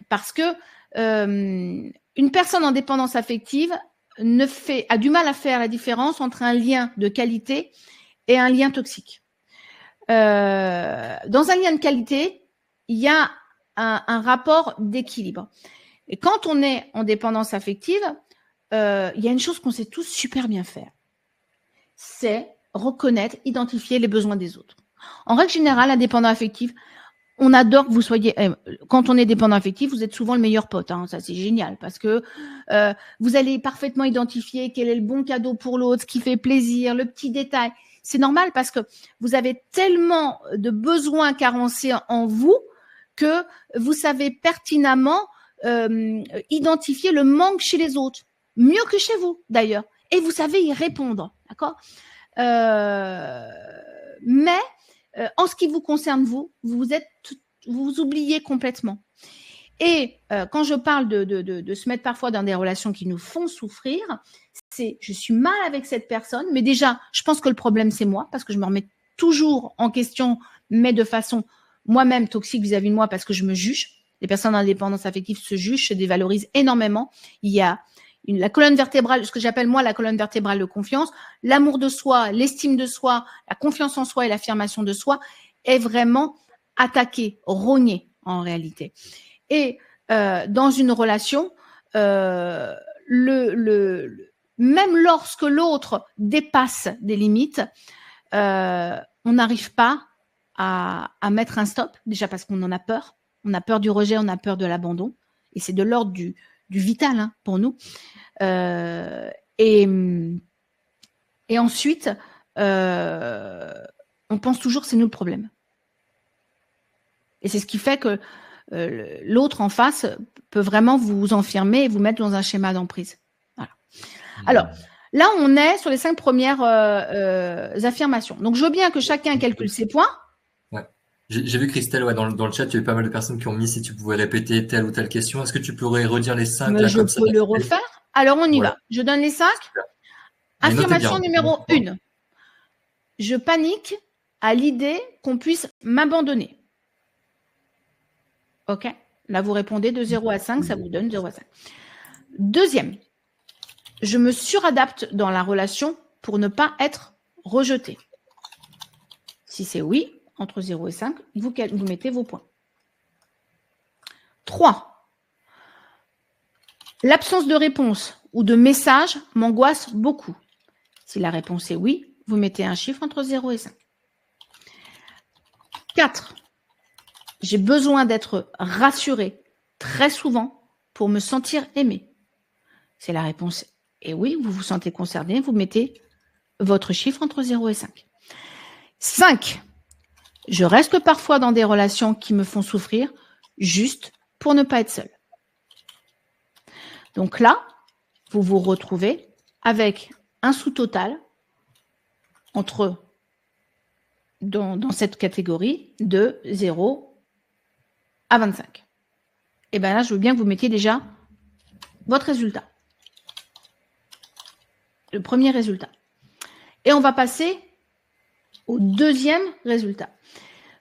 parce que une personne en dépendance affective a du mal à faire la différence entre un lien de qualité et un lien toxique. Dans un lien de qualité, il y a un rapport d'équilibre. Et quand on est en dépendance affective, il y a une chose qu'on sait tous super bien faire. C'est reconnaître, identifier les besoins des autres. En règle générale, un dépendant affectif, on adore que vous soyez. Quand on est dépendant affectif, vous êtes souvent le meilleur pote. Hein, ça, c'est génial parce que vous allez parfaitement identifier quel est le bon cadeau pour l'autre, ce qui fait plaisir, le petit détail. C'est normal parce que vous avez tellement de besoins carencés en vous que vous savez pertinemment identifier le manque chez les autres, mieux que chez vous d'ailleurs, et vous savez y répondre, d'accord ? Mais en ce qui vous concerne, vous oubliez complètement. Et quand je parle de se mettre parfois dans des relations qui nous font souffrir, c'est je suis mal avec cette personne, mais déjà, je pense que le problème, c'est moi, parce que je me remets toujours en question, mais de façon moi-même toxique vis-à-vis de moi, parce que je me juge. Les personnes en dépendance affective se jugent, se dévalorisent énormément. Il y a la colonne vertébrale, ce que j'appelle moi la colonne vertébrale de confiance, l'amour de soi, l'estime de soi, la confiance en soi et l'affirmation de soi est vraiment attaquée, rognée en réalité. Et dans une relation, même lorsque l'autre dépasse des limites, on n'arrive pas à mettre un stop, déjà parce qu'on en a peur. On a peur du rejet, on a peur de l'abandon. Et c'est de l'ordre du vital hein, pour nous. Et ensuite, on pense toujours que c'est nous le problème. Et c'est ce qui fait que l'autre en face peut vraiment vous enfermer et vous mettre dans un schéma d'emprise. Voilà. Alors, là, on est sur les 5 premières affirmations. Donc, je veux bien que chacun calcule ses points. Ouais. J'ai vu Christelle, dans le chat, il y avait pas mal de personnes qui ont mis si tu pouvais répéter telle ou telle question. Est-ce que tu pourrais redire les 5 là, je comme ça, peux le refaire. Alors, on y va. Je donne les 5. Affirmation numéro 1. Je panique à l'idée qu'on puisse m'abandonner. OK. Là, vous répondez de 0 à 5, ça vous donne 0 à 5. Deuxième, je me suradapte dans la relation pour ne pas être rejeté. Si c'est oui, entre 0 et 5, vous mettez vos points. 3. L'absence de réponse ou de message m'angoisse beaucoup. Si la réponse est oui, vous mettez un chiffre entre 0 et 5. 4. J'ai besoin d'être rassurée très souvent pour me sentir aimée. C'est la réponse. Et oui, vous vous sentez concerné, vous mettez votre chiffre entre 0 et 5. 5. Je reste parfois dans des relations qui me font souffrir juste pour ne pas être seule. Donc là, vous vous retrouvez avec un sous-total dans cette catégorie de 0 à 25. Et bien là, je veux bien que vous mettiez déjà votre résultat. Le premier résultat. Et on va passer au deuxième résultat.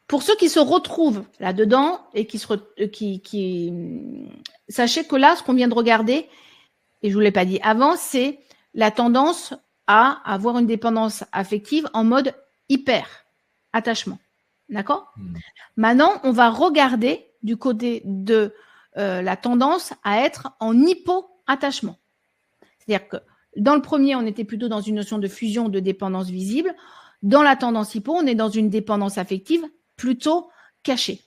Pour ceux qui se retrouvent là-dedans et sachez que là, ce qu'on vient de regarder, et je ne vous l'ai pas dit avant, c'est la tendance à avoir une dépendance affective en mode hyper attachement. D'accord ? Maintenant, on va regarder du côté de la tendance à être en hypo-attachement. C'est-à-dire que dans le premier, on était plutôt dans une notion de fusion, de dépendance visible. Dans la tendance hypo, on est dans une dépendance affective plutôt cachée,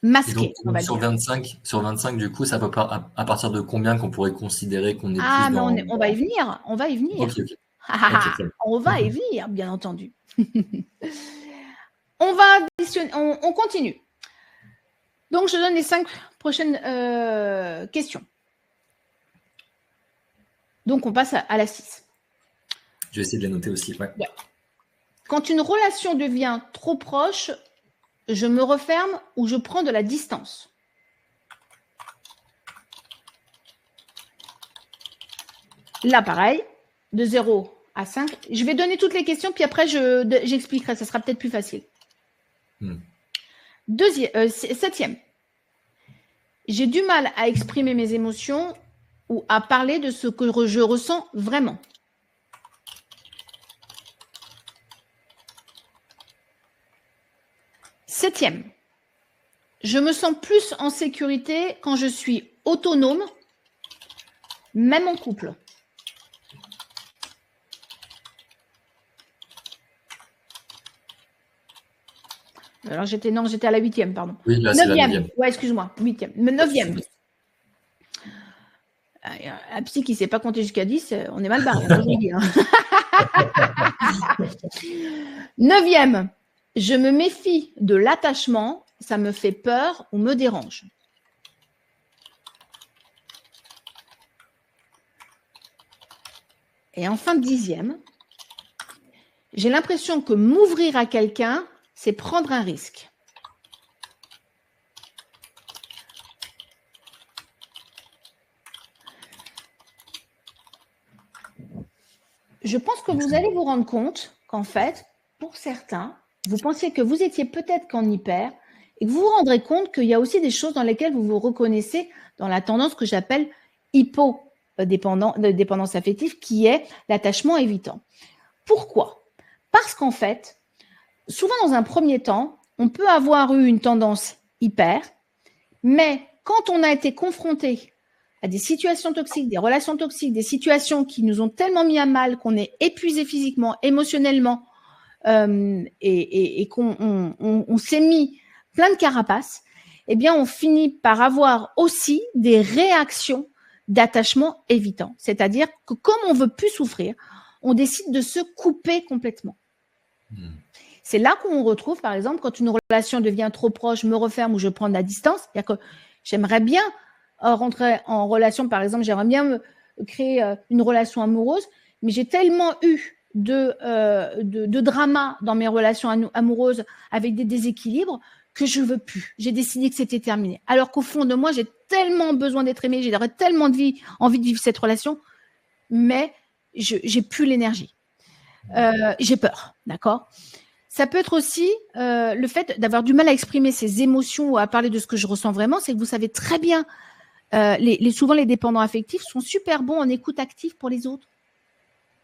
masquée. Donc, sur 25, du coup, c'est à partir de combien qu'on pourrait considérer qu'on est plus dans… on va y venir. On va y venir. Okay. On va y venir, bien entendu. On continue. Donc, je donne les 5 prochaines questions. Donc, on passe à la 6. Je vais essayer de les noter aussi. Ouais. Quand une relation devient trop proche, je me referme ou je prends de la distance. Là, pareil, de 0 à 5. Je vais donner toutes les questions, puis après, j'expliquerai. Ça sera peut-être plus facile. 7e. J'ai du mal à exprimer mes émotions ou à parler de ce que je ressens vraiment. 7e. Je me sens plus en sécurité quand je suis autonome, même en couple. Alors, j'étais à la 8e, pardon. Oui, là, c'est la 9e. Ouais, excuse-moi, 8e. 9e. Un psy qui ne sait pas compter jusqu'à 10, on est mal barré. 9e. Je me méfie de l'attachement, ça me fait peur ou me dérange. Et enfin, 10e. J'ai l'impression que m'ouvrir à quelqu'un, c'est prendre un risque. Je pense que vous allez vous rendre compte qu'en fait, pour certains, vous pensiez que vous étiez peut-être qu'en hyper et que vous vous rendrez compte qu'il y a aussi des choses dans lesquelles vous vous reconnaissez dans la tendance que j'appelle hypo-dépendance affective, qui est l'attachement évitant. Pourquoi ? Parce qu'en fait, souvent dans un premier temps, on peut avoir eu une tendance hyper, mais quand on a été confronté à des situations toxiques, des relations toxiques, des situations qui nous ont tellement mis à mal qu'on est épuisé physiquement, émotionnellement, et qu'on s'est mis plein de carapaces, eh bien, on finit par avoir aussi des réactions d'attachement évitant. C'est-à-dire que comme on veut plus souffrir, on décide de se couper complètement. C'est là qu'on retrouve, par exemple, quand une relation devient trop proche, je me referme ou je prends de la distance. C'est-à-dire que j'aimerais bien rentrer en relation, par exemple, j'aimerais bien créer une relation amoureuse, mais j'ai tellement eu de drama dans mes relations amoureuses avec des déséquilibres que je veux plus. J'ai décidé que c'était terminé. Alors qu'au fond de moi, j'ai tellement besoin d'être aimée, j'ai tellement envie de vivre cette relation, mais j'ai plus l'énergie. J'ai peur, d'accord ? Ça peut être aussi le fait d'avoir du mal à exprimer ses émotions ou à parler de ce que je ressens vraiment, c'est que vous savez très bien, souvent les dépendants affectifs sont super bons en écoute active pour les autres.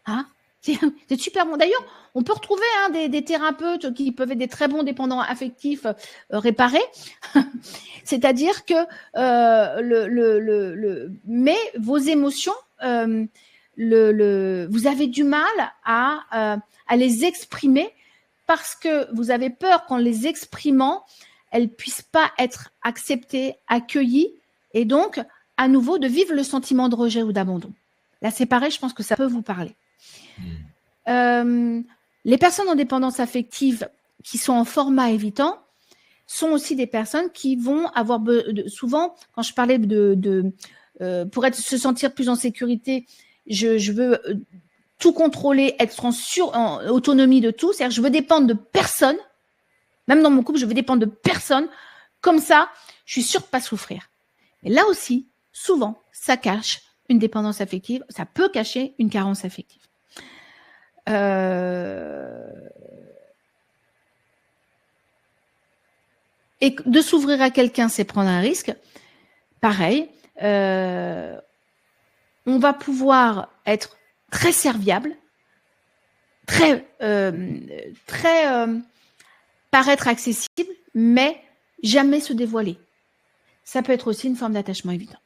Hein ? C'est super bon. D'ailleurs, on peut retrouver des thérapeutes qui peuvent être des très bons dépendants affectifs réparés. C'est-à-dire que mais vos émotions, vous avez du mal à les exprimer parce que vous avez peur qu'en les exprimant, elles ne puissent pas être acceptées, accueillies et donc à nouveau de vivre le sentiment de rejet ou d'abandon. Là, c'est pareil, je pense que ça peut vous parler. Les personnes en dépendance affective qui sont en format évitant sont aussi des personnes qui vont avoir souvent, quand je parlais pour se sentir plus en sécurité, je veux tout contrôler, être en autonomie de tout, c'est-à-dire je veux dépendre de personne, même dans mon couple, je veux dépendre de personne, comme ça, je suis sûre de ne pas souffrir. Et là aussi, souvent, ça cache une dépendance affective, ça peut cacher une carence affective. Et de s'ouvrir à quelqu'un, c'est prendre un risque. Pareil, on va pouvoir être très serviable, paraître accessible, mais jamais se dévoiler. Ça peut être aussi une forme d'attachement évident.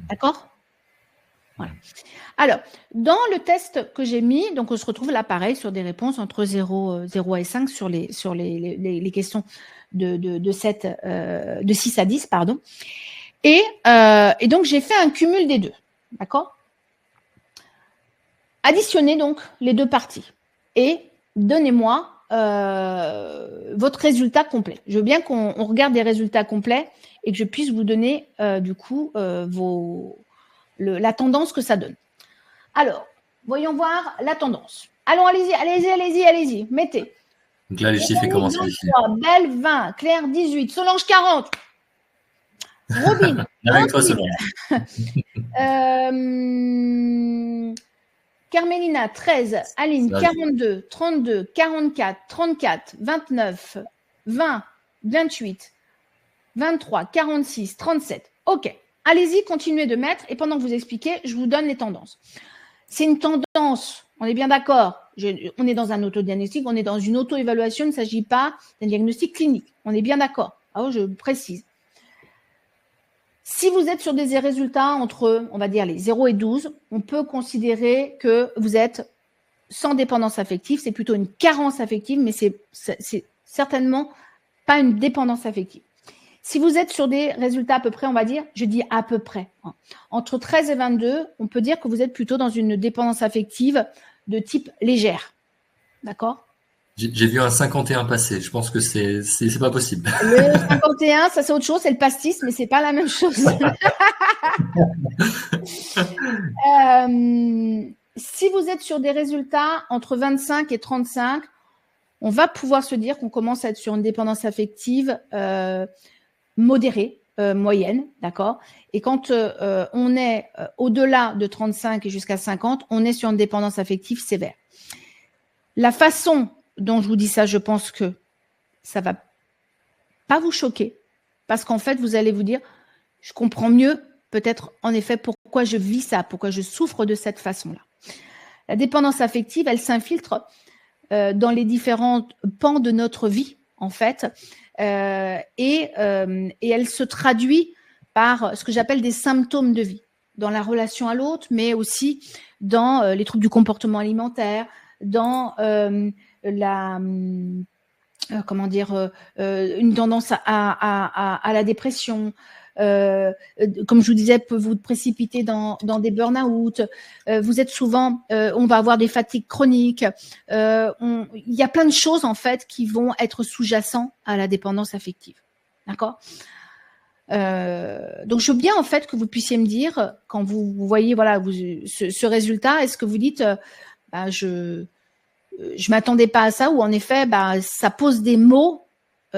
D'accord ? Voilà. Alors, dans le test que j'ai mis, donc on se retrouve là pareil sur des réponses entre 0 et 5 sur les questions de 6 à 10, pardon. Et donc j'ai fait un cumul des deux. D'accord ? Additionnez donc les deux parties et donnez-moi votre résultat complet. Je veux bien qu'on regarde des résultats complets et que je puisse vous donner du coup la tendance que ça donne. Alors, voyons voir la tendance. Allons, allez-y, mettez. Donc là, les chiffres commencent à défiler. Belle 20, Claire 18, Solange 40. Robin. Avec toi, Solange. Carmélina 13, Aline 42, 32, 44, 34, 29, 20, 28, 23, 46, 37. Ok. Allez-y, continuez de mettre et pendant que vous expliquez, je vous donne les tendances. C'est une tendance, on est bien d'accord. On est dans un autodiagnostic, on est dans une auto-évaluation, il ne s'agit pas d'un diagnostic clinique. On est bien d'accord. Alors, je précise. Si vous êtes sur des résultats entre, on va dire, les 0 et 12, on peut considérer que vous êtes sans dépendance affective. C'est plutôt une carence affective, mais c'est certainement pas une dépendance affective. Si vous êtes sur des résultats à peu près, on va dire, je dis à peu près, entre 13 et 22, on peut dire que vous êtes plutôt dans une dépendance affective de type légère. D'accord ? J'ai vu un 51 passer. Je pense que c'est pas possible. Le 51, ça c'est autre chose, c'est le pastis, mais c'est pas la même chose. Si vous êtes sur des résultats entre 25 et 35, on va pouvoir se dire qu'on commence à être sur une dépendance affective modérée, moyenne, d'accord ? Et quand on est au-delà de 35 et jusqu'à 50, on est sur une dépendance affective sévère. La façon dont je vous dis ça, je pense que ça va pas vous choquer parce qu'en fait, vous allez vous dire, je comprends mieux peut-être en effet pourquoi je vis ça, pourquoi je souffre de cette façon-là. La dépendance affective, elle s'infiltre dans les différents pans de notre vie, en fait, et elle se traduit par ce que j'appelle des symptômes de vie, dans la relation à l'autre, mais aussi dans les troubles du comportement alimentaire, dans une tendance à la dépression, comme je vous disais, peut vous précipiter dans des burn-out. Vous êtes souvent, on va avoir des fatigues chroniques. Il y a plein de choses en fait qui vont être sous-jacents à la dépendance affective. D'accord ? Donc je veux bien en fait que vous puissiez me dire quand vous voyez voilà ce résultat, est-ce que vous dites je m'attendais pas à ça ou en effet ça pose des mots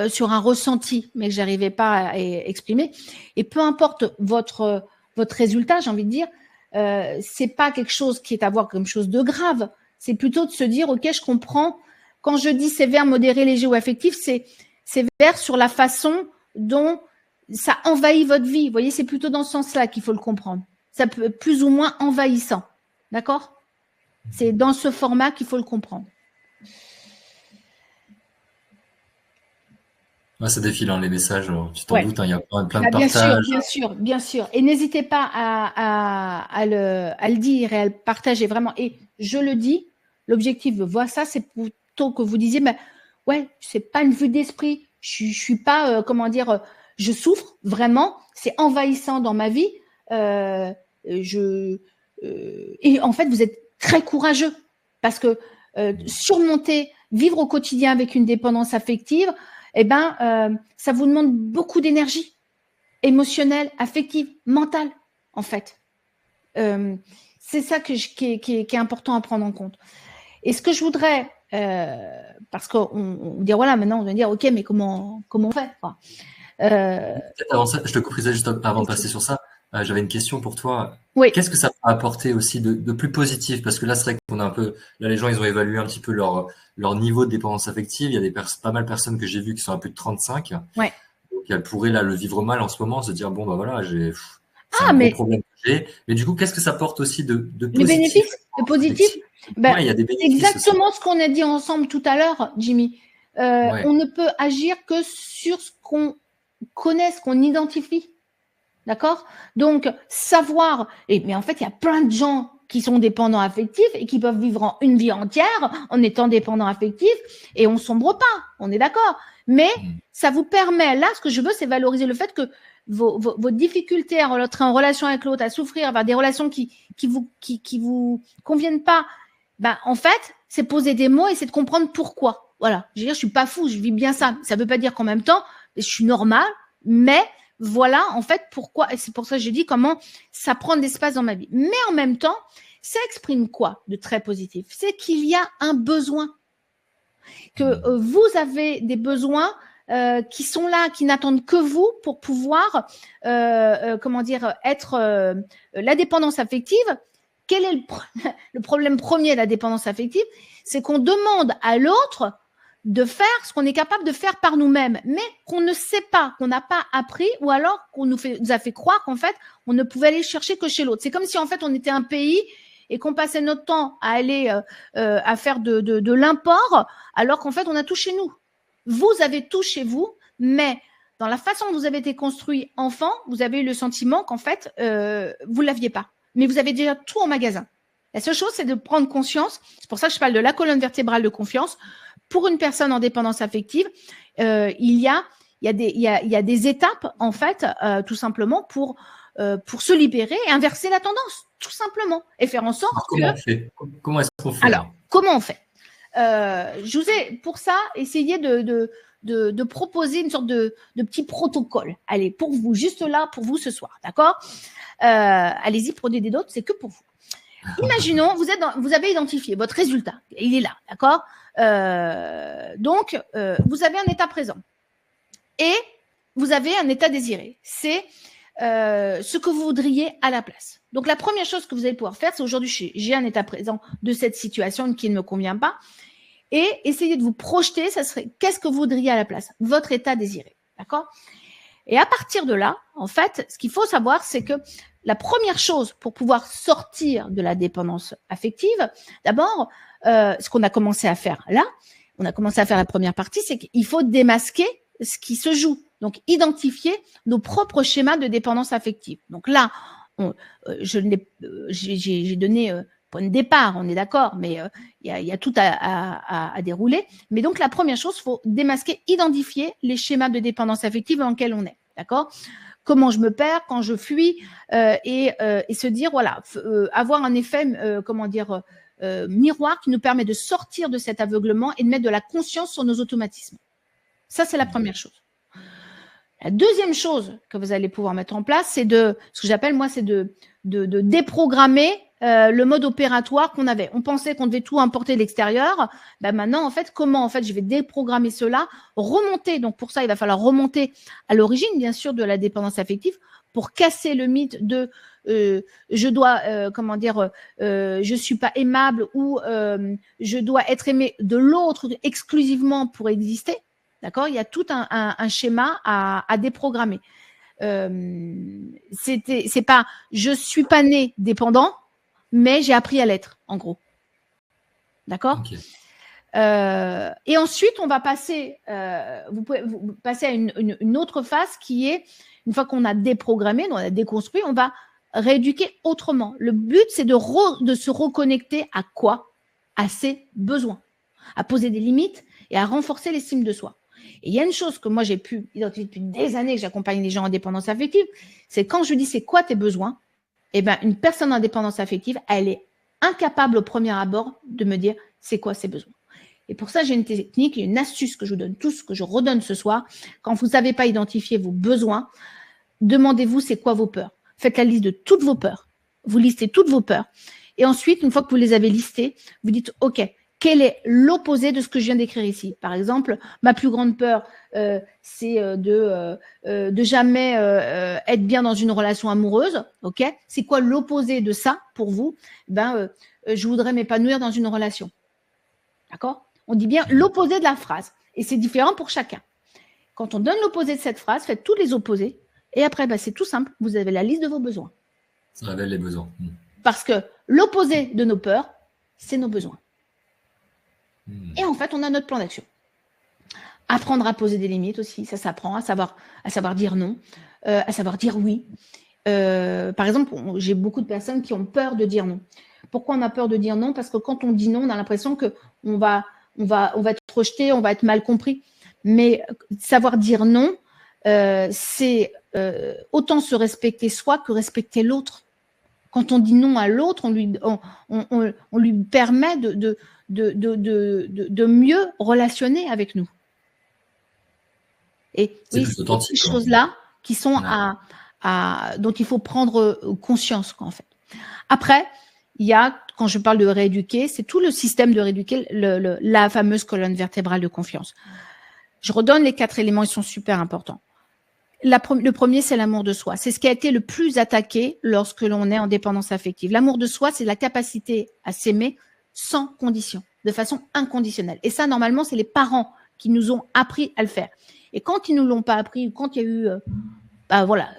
sur un ressenti mais que j'arrivais pas à exprimer et peu importe votre résultat, j'ai envie de dire c'est pas quelque chose qui est à voir comme chose de grave, c'est plutôt de se dire ok, je comprends quand je dis sévère, modéré, léger ou affectif, c'est sévère sur la façon dont ça envahit votre vie. Vous voyez, c'est plutôt dans ce sens-là qu'il faut le comprendre. Ça peut être plus ou moins envahissant. D'accord ? C'est dans ce format qu'il faut le comprendre. Ouais, ça défile les messages, tu t'en doutes, il y a plein de bien partages. Bien sûr. Et n'hésitez pas à le dire et à le partager vraiment. Et je le dis, l'objectif de voir ça, c'est plutôt que vous disiez, ouais, c'est pas une vue d'esprit. Je suis pas, je souffre vraiment. C'est envahissant dans ma vie. Et en fait, vous êtes très courageux Parce que surmonter, vivre au quotidien avec une dépendance affective, ça vous demande beaucoup d'énergie émotionnelle, affective, mentale, en fait. C'est ça qui est important à prendre en compte. Et ce que je voudrais, parce qu'on dit voilà, maintenant on va dire ok, mais comment on fait Peut-être avant ça, je te couperai juste avant de passer sur ça. J'avais une question pour toi. Oui. Qu'est-ce que ça peut apporter aussi de plus positif? Parce que là, c'est vrai qu'on a un peu, là, les gens, ils ont évalué un petit peu leur niveau de dépendance affective. Il y a pas mal de personnes que j'ai vues qui sont à plus de 35. Ouais. Donc, elles pourraient là le vivre mal en ce moment, se dire bon, bah voilà, c'est un gros problème que j'ai. Mais du coup, qu'est-ce que ça porte aussi de positif? Les bénéfices, de positif? Ouais, il y a des bénéfices. Exactement ce qu'on a dit ensemble tout à l'heure, Jimmy. On ne peut agir que sur ce qu'on connaît, ce qu'on identifie. D'accord? Donc, savoir, mais en fait, il y a plein de gens qui sont dépendants affectifs et qui peuvent vivre une vie entière en étant dépendants affectifs et on sombre pas, on est d'accord. Mais ça vous permet, là, ce que je veux, c'est valoriser le fait que vos difficultés à rentrer en relation avec l'autre, à souffrir, avoir des relations qui vous conviennent pas, en fait, c'est poser des mots et c'est de comprendre pourquoi. Voilà. Je veux dire, je suis pas fou, je vis bien ça. Ça veut pas dire qu'en même temps, je suis normale, mais voilà, en fait, pourquoi, et c'est pour ça que je dis comment ça prend de l'espace dans ma vie. Mais en même temps, ça exprime quoi de très positif? C'est qu'il y a un besoin, que vous avez des besoins qui sont là, qui n'attendent que vous pour pouvoir, être la dépendance affective. Quel est le problème premier de la dépendance affective? C'est qu'on demande à l'autre de faire ce qu'on est capable de faire par nous-mêmes, mais qu'on ne sait pas, qu'on n'a pas appris, ou alors qu'on nous a fait croire qu'en fait, on ne pouvait aller chercher que chez l'autre. C'est comme si en fait, on était un pays et qu'on passait notre temps à aller à faire de l'import, alors qu'en fait, on a tout chez nous. Vous avez tout chez vous, mais dans la façon dont vous avez été construit enfant, vous avez eu le sentiment qu'en fait, vous l'aviez pas. Mais vous avez déjà tout en magasin. La seule chose, c'est de prendre conscience. C'est pour ça que je parle de la colonne vertébrale de confiance. Pour une personne en dépendance affective, il y a des étapes, en fait, tout simplement pour se libérer et inverser la tendance, tout simplement, et faire en sorte Comment est-ce qu'on fait? Alors, comment on fait? Je vous ai, pour ça, essayé de proposer une sorte de petit protocole. Allez, pour vous, juste là, pour vous ce soir, d'accord? Allez-y, prenez des notes, c'est que pour vous. Imaginons, vous avez identifié votre résultat, il est là, d'accord? Donc, vous avez un état présent et vous avez un état désiré. C'est ce que vous voudriez à la place. Donc, la première chose que vous allez pouvoir faire, c'est aujourd'hui, j'ai un état présent de cette situation qui ne me convient pas et essayez de vous projeter, ça serait qu'est-ce que vous voudriez à la place? Votre état désiré, d'accord? Et à partir de là, en fait, ce qu'il faut savoir, c'est que la première chose pour pouvoir sortir de la dépendance affective, d'abord, ce qu'on a commencé à faire là, on a commencé à faire la première partie, c'est qu'il faut démasquer ce qui se joue. Donc, identifier nos propres schémas de dépendance affective. Donc là, j'ai donné point de départ, on est d'accord, mais il y a tout à dérouler. Mais donc, la première chose, il faut démasquer, identifier les schémas de dépendance affective dans lesquels on est. D'accord? Comment je me perds quand je fuis et se dire, voilà, avoir un effet, miroir qui nous permet de sortir de cet aveuglement et de mettre de la conscience sur nos automatismes. Ça, c'est la première chose. La deuxième chose que vous allez pouvoir mettre en place, c'est ce que j'appelle, moi, c'est de déprogrammer le mode opératoire qu'on avait. On pensait qu'on devait tout importer de l'extérieur. Maintenant, en fait, comment en fait je vais déprogrammer cela, remonter. Donc pour ça, il va falloir remonter à l'origine, bien sûr, de la dépendance affective pour casser le mythe de je dois, je suis pas aimable ou je dois être aimé de l'autre exclusivement pour exister. D'accord? Il y a tout un schéma à déprogrammer. C'est pas je suis pas né dépendant, mais j'ai appris à l'être, en gros. D'accord? Okay. Et ensuite, on va passer, vous pouvez passer à une autre phase qui est, une fois qu'on a déprogrammé, on a déconstruit, on va rééduquer autrement. Le but, c'est de se reconnecter à quoi? À ses besoins, à poser des limites et à renforcer l'estime de soi. Et il y a une chose que moi, j'ai pu identifier depuis des années que j'accompagne les gens en dépendance affective, c'est quand je dis c'est quoi tes besoins, eh ben, une personne en dépendance affective, elle est incapable au premier abord de me dire c'est quoi ses besoins. Et pour ça, j'ai une technique, une astuce que je vous donne tous, que je redonne ce soir. Quand vous n'avez pas identifié vos besoins, demandez-vous c'est quoi vos peurs. Faites la liste de toutes vos peurs. Vous listez toutes vos peurs. Et ensuite, une fois que vous les avez listées, vous dites OK, quel est l'opposé de ce que je viens d'écrire ici? Par exemple, ma plus grande peur, c'est de jamais être bien dans une relation amoureuse. OK? C'est quoi l'opposé de ça pour vous? Je voudrais m'épanouir dans une relation. D'accord? On dit bien l'opposé de la phrase. Et c'est différent pour chacun. Quand on donne l'opposé de cette phrase, faites tous les opposés. Et après, c'est tout simple. Vous avez la liste de vos besoins. Ça révèle les besoins. Parce que l'opposé de nos peurs, c'est nos besoins. Et en fait, on a notre plan d'action. Apprendre à poser des limites aussi, ça s'apprend, à savoir dire non, à savoir dire oui. Par exemple, j'ai beaucoup de personnes qui ont peur de dire non. Pourquoi on a peur de dire non? Parce que quand on dit non, on a l'impression qu'on va être rejeté, on va être mal compris. Mais savoir dire non, c'est autant se respecter soi que respecter l'autre. Quand on dit non à l'autre, on lui permet de mieux relationner avec nous. Et c'est ces choses-là qui sont dont il faut prendre conscience, en fait. Après, il y a, quand je parle de rééduquer, c'est tout le système de rééduquer, la fameuse colonne vertébrale de confiance. Je redonne les 4 éléments, ils sont super importants. Le premier, c'est l'amour de soi. C'est ce qui a été le plus attaqué lorsque l'on est en dépendance affective. L'amour de soi, c'est la capacité à s'aimer sans condition, de façon inconditionnelle. Et ça, normalement, c'est les parents qui nous ont appris à le faire. Et quand ils ne nous l'ont pas appris, ou quand il y a eu,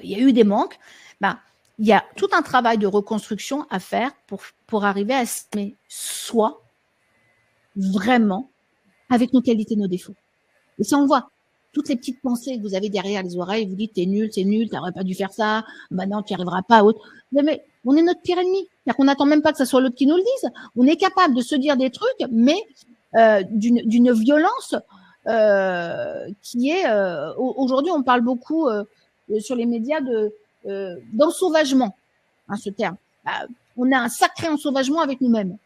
il y a eu des manques, il y a tout un travail de reconstruction à faire pour arriver à s'aimer soi, vraiment, avec nos qualités, nos défauts. Et ça, on le voit. Toutes les petites pensées que vous avez derrière les oreilles, vous dites t'es nul, t'aurais pas dû faire ça, non, tu n'y arriveras pas. Mais on est notre pire ennemi. C'est-à-dire qu'on n'attend même pas que ce soit l'autre qui nous le dise. On est capable de se dire des trucs, mais d'une violence qui est aujourd'hui, on parle beaucoup sur les médias d'ensauvagement, ce terme. On a un sacré ensauvagement avec nous-mêmes.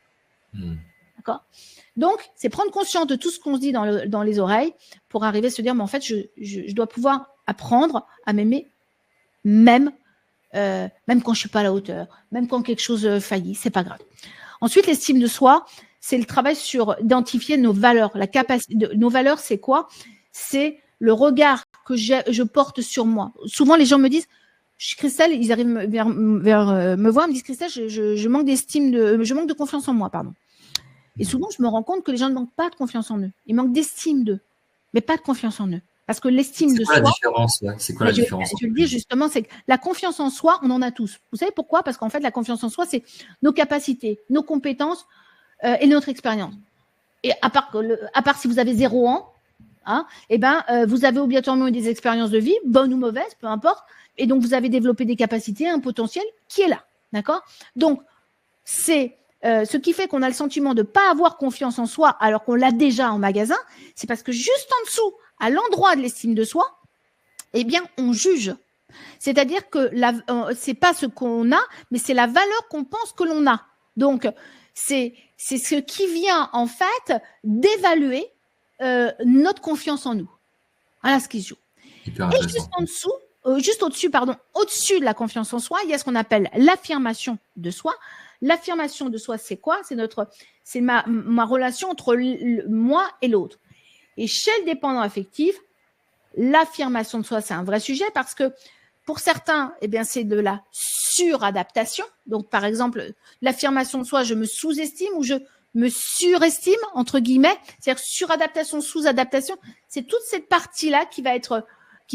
D'accord? Donc, c'est prendre conscience de tout ce qu'on se dit dans les oreilles pour arriver à se dire, mais en fait, je dois pouvoir apprendre à m'aimer même quand je suis pas à la hauteur, même quand quelque chose faillit, c'est pas grave. Ensuite, l'estime de soi, c'est le travail sur identifier nos valeurs. La capacité nos valeurs, c'est quoi? C'est le regard que je porte sur moi. Souvent, les gens me disent, Christelle, ils arrivent vers me voir, ils me disent, Christelle, je manque je manque de confiance en moi, pardon. Et souvent, je me rends compte que les gens ne manquent pas de confiance en eux. Ils manquent d'estime d'eux, mais pas de confiance en eux. Parce que l'estime de soi… C'est quoi la différence? Je le dis justement, c'est que la confiance en soi, on en a tous. Vous savez pourquoi? Parce qu'en fait, la confiance en soi, c'est nos capacités, nos compétences et notre expérience. Et à part si vous avez 0 ans, vous avez obligatoirement eu des expériences de vie, bonnes ou mauvaises, peu importe. Et donc, vous avez développé des capacités, un potentiel qui est là. D'accord? Donc, c'est… ce qui fait qu'on a le sentiment de ne pas avoir confiance en soi alors qu'on l'a déjà en magasin, c'est parce que juste en dessous, à l'endroit de l'estime de soi, on juge. C'est-à-dire que c'est pas ce qu'on a, mais c'est la valeur qu'on pense que l'on a. Donc, c'est ce qui vient en fait d'évaluer notre confiance en nous. Voilà ce qui se joue. Et juste en dessous, au-dessus de la confiance en soi, il y a ce qu'on appelle l'affirmation de soi. L'affirmation de soi, c'est quoi? C'est ma relation entre moi et l'autre. Et chez le dépendant affectif, l'affirmation de soi, c'est un vrai sujet parce que pour certains, c'est de la suradaptation. Donc, par exemple, l'affirmation de soi, je me sous-estime ou je me surestime, entre guillemets. C'est-à-dire suradaptation, sous-adaptation. C'est toute cette partie-là qui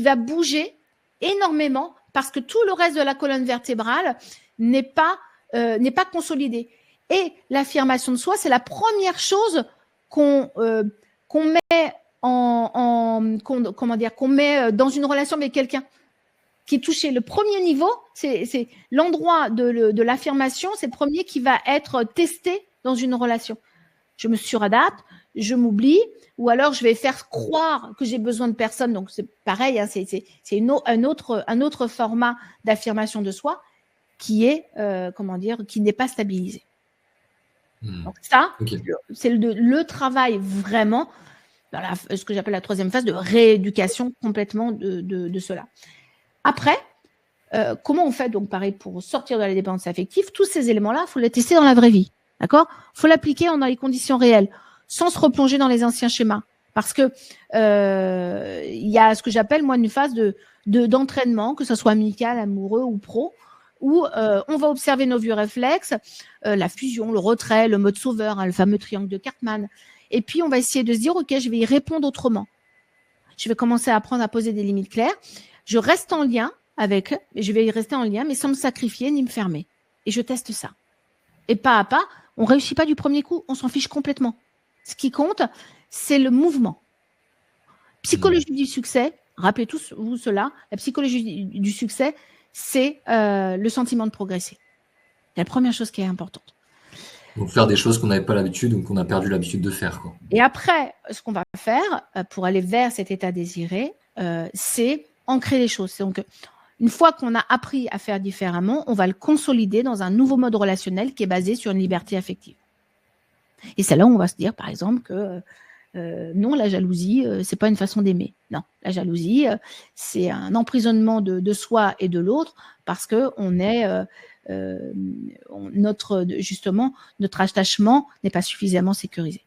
va bouger énormément parce que tout le reste de la colonne vertébrale n'est pas consolidé. Et l'affirmation de soi, c'est la première chose qu'on met qu'on met dans une relation avec quelqu'un qui est touché. Le premier niveau, c'est l'endroit de l'affirmation, c'est le premier qui va être testé dans une relation. Je me suradapte, je m'oublie, ou alors je vais faire croire que j'ai besoin de personne. Donc c'est pareil, c'est un autre format d'affirmation de soi qui est qui n'est pas stabilisé. Donc ça, c'est le travail vraiment, ce que j'appelle la troisième phase de rééducation complètement de cela. Après, comment on fait donc pareil pour sortir de la dépendance affective? Tous ces éléments-là, il faut les tester dans la vraie vie. D'accord? Il faut l'appliquer dans les conditions réelles, sans se replonger dans les anciens schémas. Parce que il y a ce que j'appelle, moi, une phase d'entraînement, que ce soit amical, amoureux ou pro, où on va observer nos vieux réflexes, la fusion, le retrait, le mode sauveur, le fameux triangle de Cartman. Et puis, on va essayer de se dire, OK, je vais y répondre autrement. Je vais commencer à apprendre à poser des limites claires. Je reste en lien avec, je vais y rester en lien, mais sans me sacrifier ni me fermer. Et je teste ça. Et pas à pas, on ne réussit pas du premier coup, on s'en fiche complètement. Ce qui compte, c'est le mouvement. Psychologie du succès, rappelez tous vous cela, la psychologie du succès, c'est le sentiment de progresser. C'est la première chose qui est importante. Donc faire des choses qu'on n'avait pas l'habitude ou qu'on a perdu l'habitude de faire, quoi. Et après, ce qu'on va faire pour aller vers cet état désiré, c'est ancrer les choses. Donc, une fois qu'on a appris à faire différemment, on va le consolider dans un nouveau mode relationnel qui est basé sur une liberté affective. Et c'est là où on va se dire, par exemple, que non, la jalousie, c'est pas une façon d'aimer. Non, la jalousie, c'est un emprisonnement de soi et de l'autre parce que on est notre attachement n'est pas suffisamment sécurisé.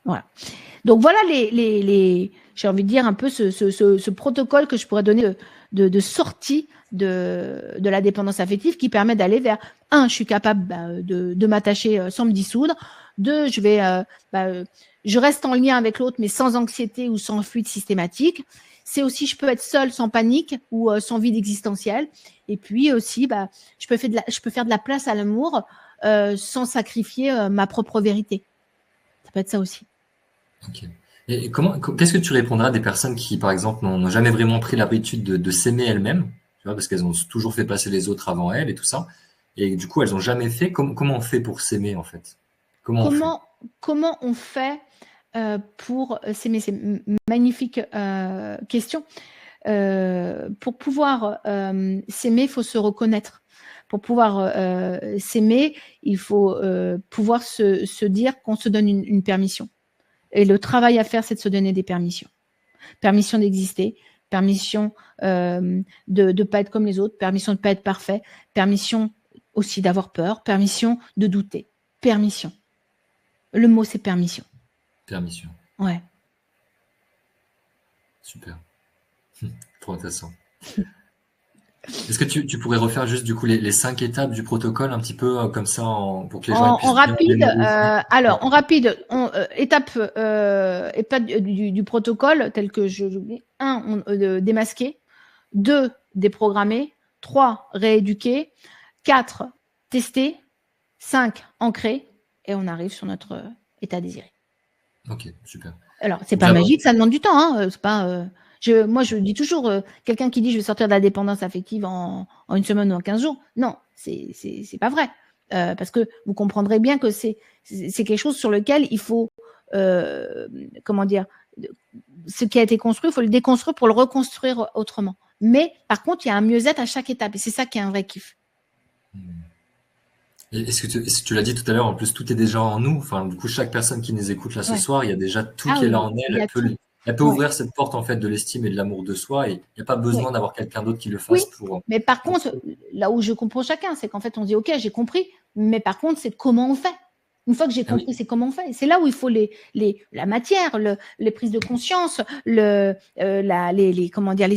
Voilà. Donc voilà j'ai envie de dire un peu ce protocole que je pourrais donner de sortie de la dépendance affective qui permet d'aller vers 1, je suis capable de m'attacher sans me dissoudre. 2, je reste en lien avec l'autre mais sans anxiété ou sans fuite systématique. C'est aussi, je peux être seule sans panique ou sans vide existentiel. Et puis aussi, je peux faire de la place à l'amour sans sacrifier ma propre vérité. Ça peut être ça aussi. Ok. Et qu'est-ce que tu répondras à des personnes qui, par exemple, n'ont jamais vraiment pris l'habitude de s'aimer elles-mêmes, tu vois, parce qu'elles ont toujours fait passer les autres avant elles et tout ça, et du coup, elles n'ont jamais fait. Comment on fait pour s'aimer, en fait? Comment on fait pour s'aimer? C'est une magnifique question. Pour pouvoir s'aimer, il faut se reconnaître. Pour pouvoir s'aimer, il faut pouvoir se dire qu'on se donne une permission. Et le travail à faire, c'est de se donner des permissions. Permission d'exister, permission de ne pas être comme les autres, permission de ne pas être parfait, permission aussi d'avoir peur, permission de douter. Permission. Le mot, c'est permission. Permission. Ouais. Super. Trop intéressant. Est-ce que tu pourrais refaire juste du coup les 5 étapes du protocole un petit peu comme ça pour que les gens puissent en rapide. Alors en rapide, étape du protocole tel que je l'oublie. 1, démasquer. 2, déprogrammer. 3, rééduquer. 4, tester. 5, ancrer. Et on arrive sur notre état désiré. Ok, super. Alors c'est pas magique, ça demande du temps. Hein, c'est pas. Moi, je dis toujours, quelqu'un qui dit je vais sortir de la dépendance affective en une semaine ou en 15 jours. Non, c'est pas vrai. Parce que vous comprendrez bien que c'est quelque chose sur lequel il faut, comment dire, ce qui a été construit, il faut le déconstruire pour le reconstruire autrement. Mais par contre, il y a un mieux-être à chaque étape. Et c'est ça qui est un vrai kiff. Et est-ce que tu l'as dit tout à l'heure, en plus, tout est déjà en nous. Enfin, du coup, chaque personne qui nous écoute là ce soir, il y a déjà tout qui est là en elle. Elle peut ouvrir cette porte en fait de l'estime et de l'amour de soi et il n'y a pas besoin d'avoir quelqu'un d'autre qui le fasse pour. Mais par contre, là où je comprends chacun, c'est qu'en fait on dit ok, j'ai compris, mais par contre c'est comment on fait. Une fois que j'ai compris, c'est comment on fait. Et c'est là où il faut la matière, les prises de conscience, les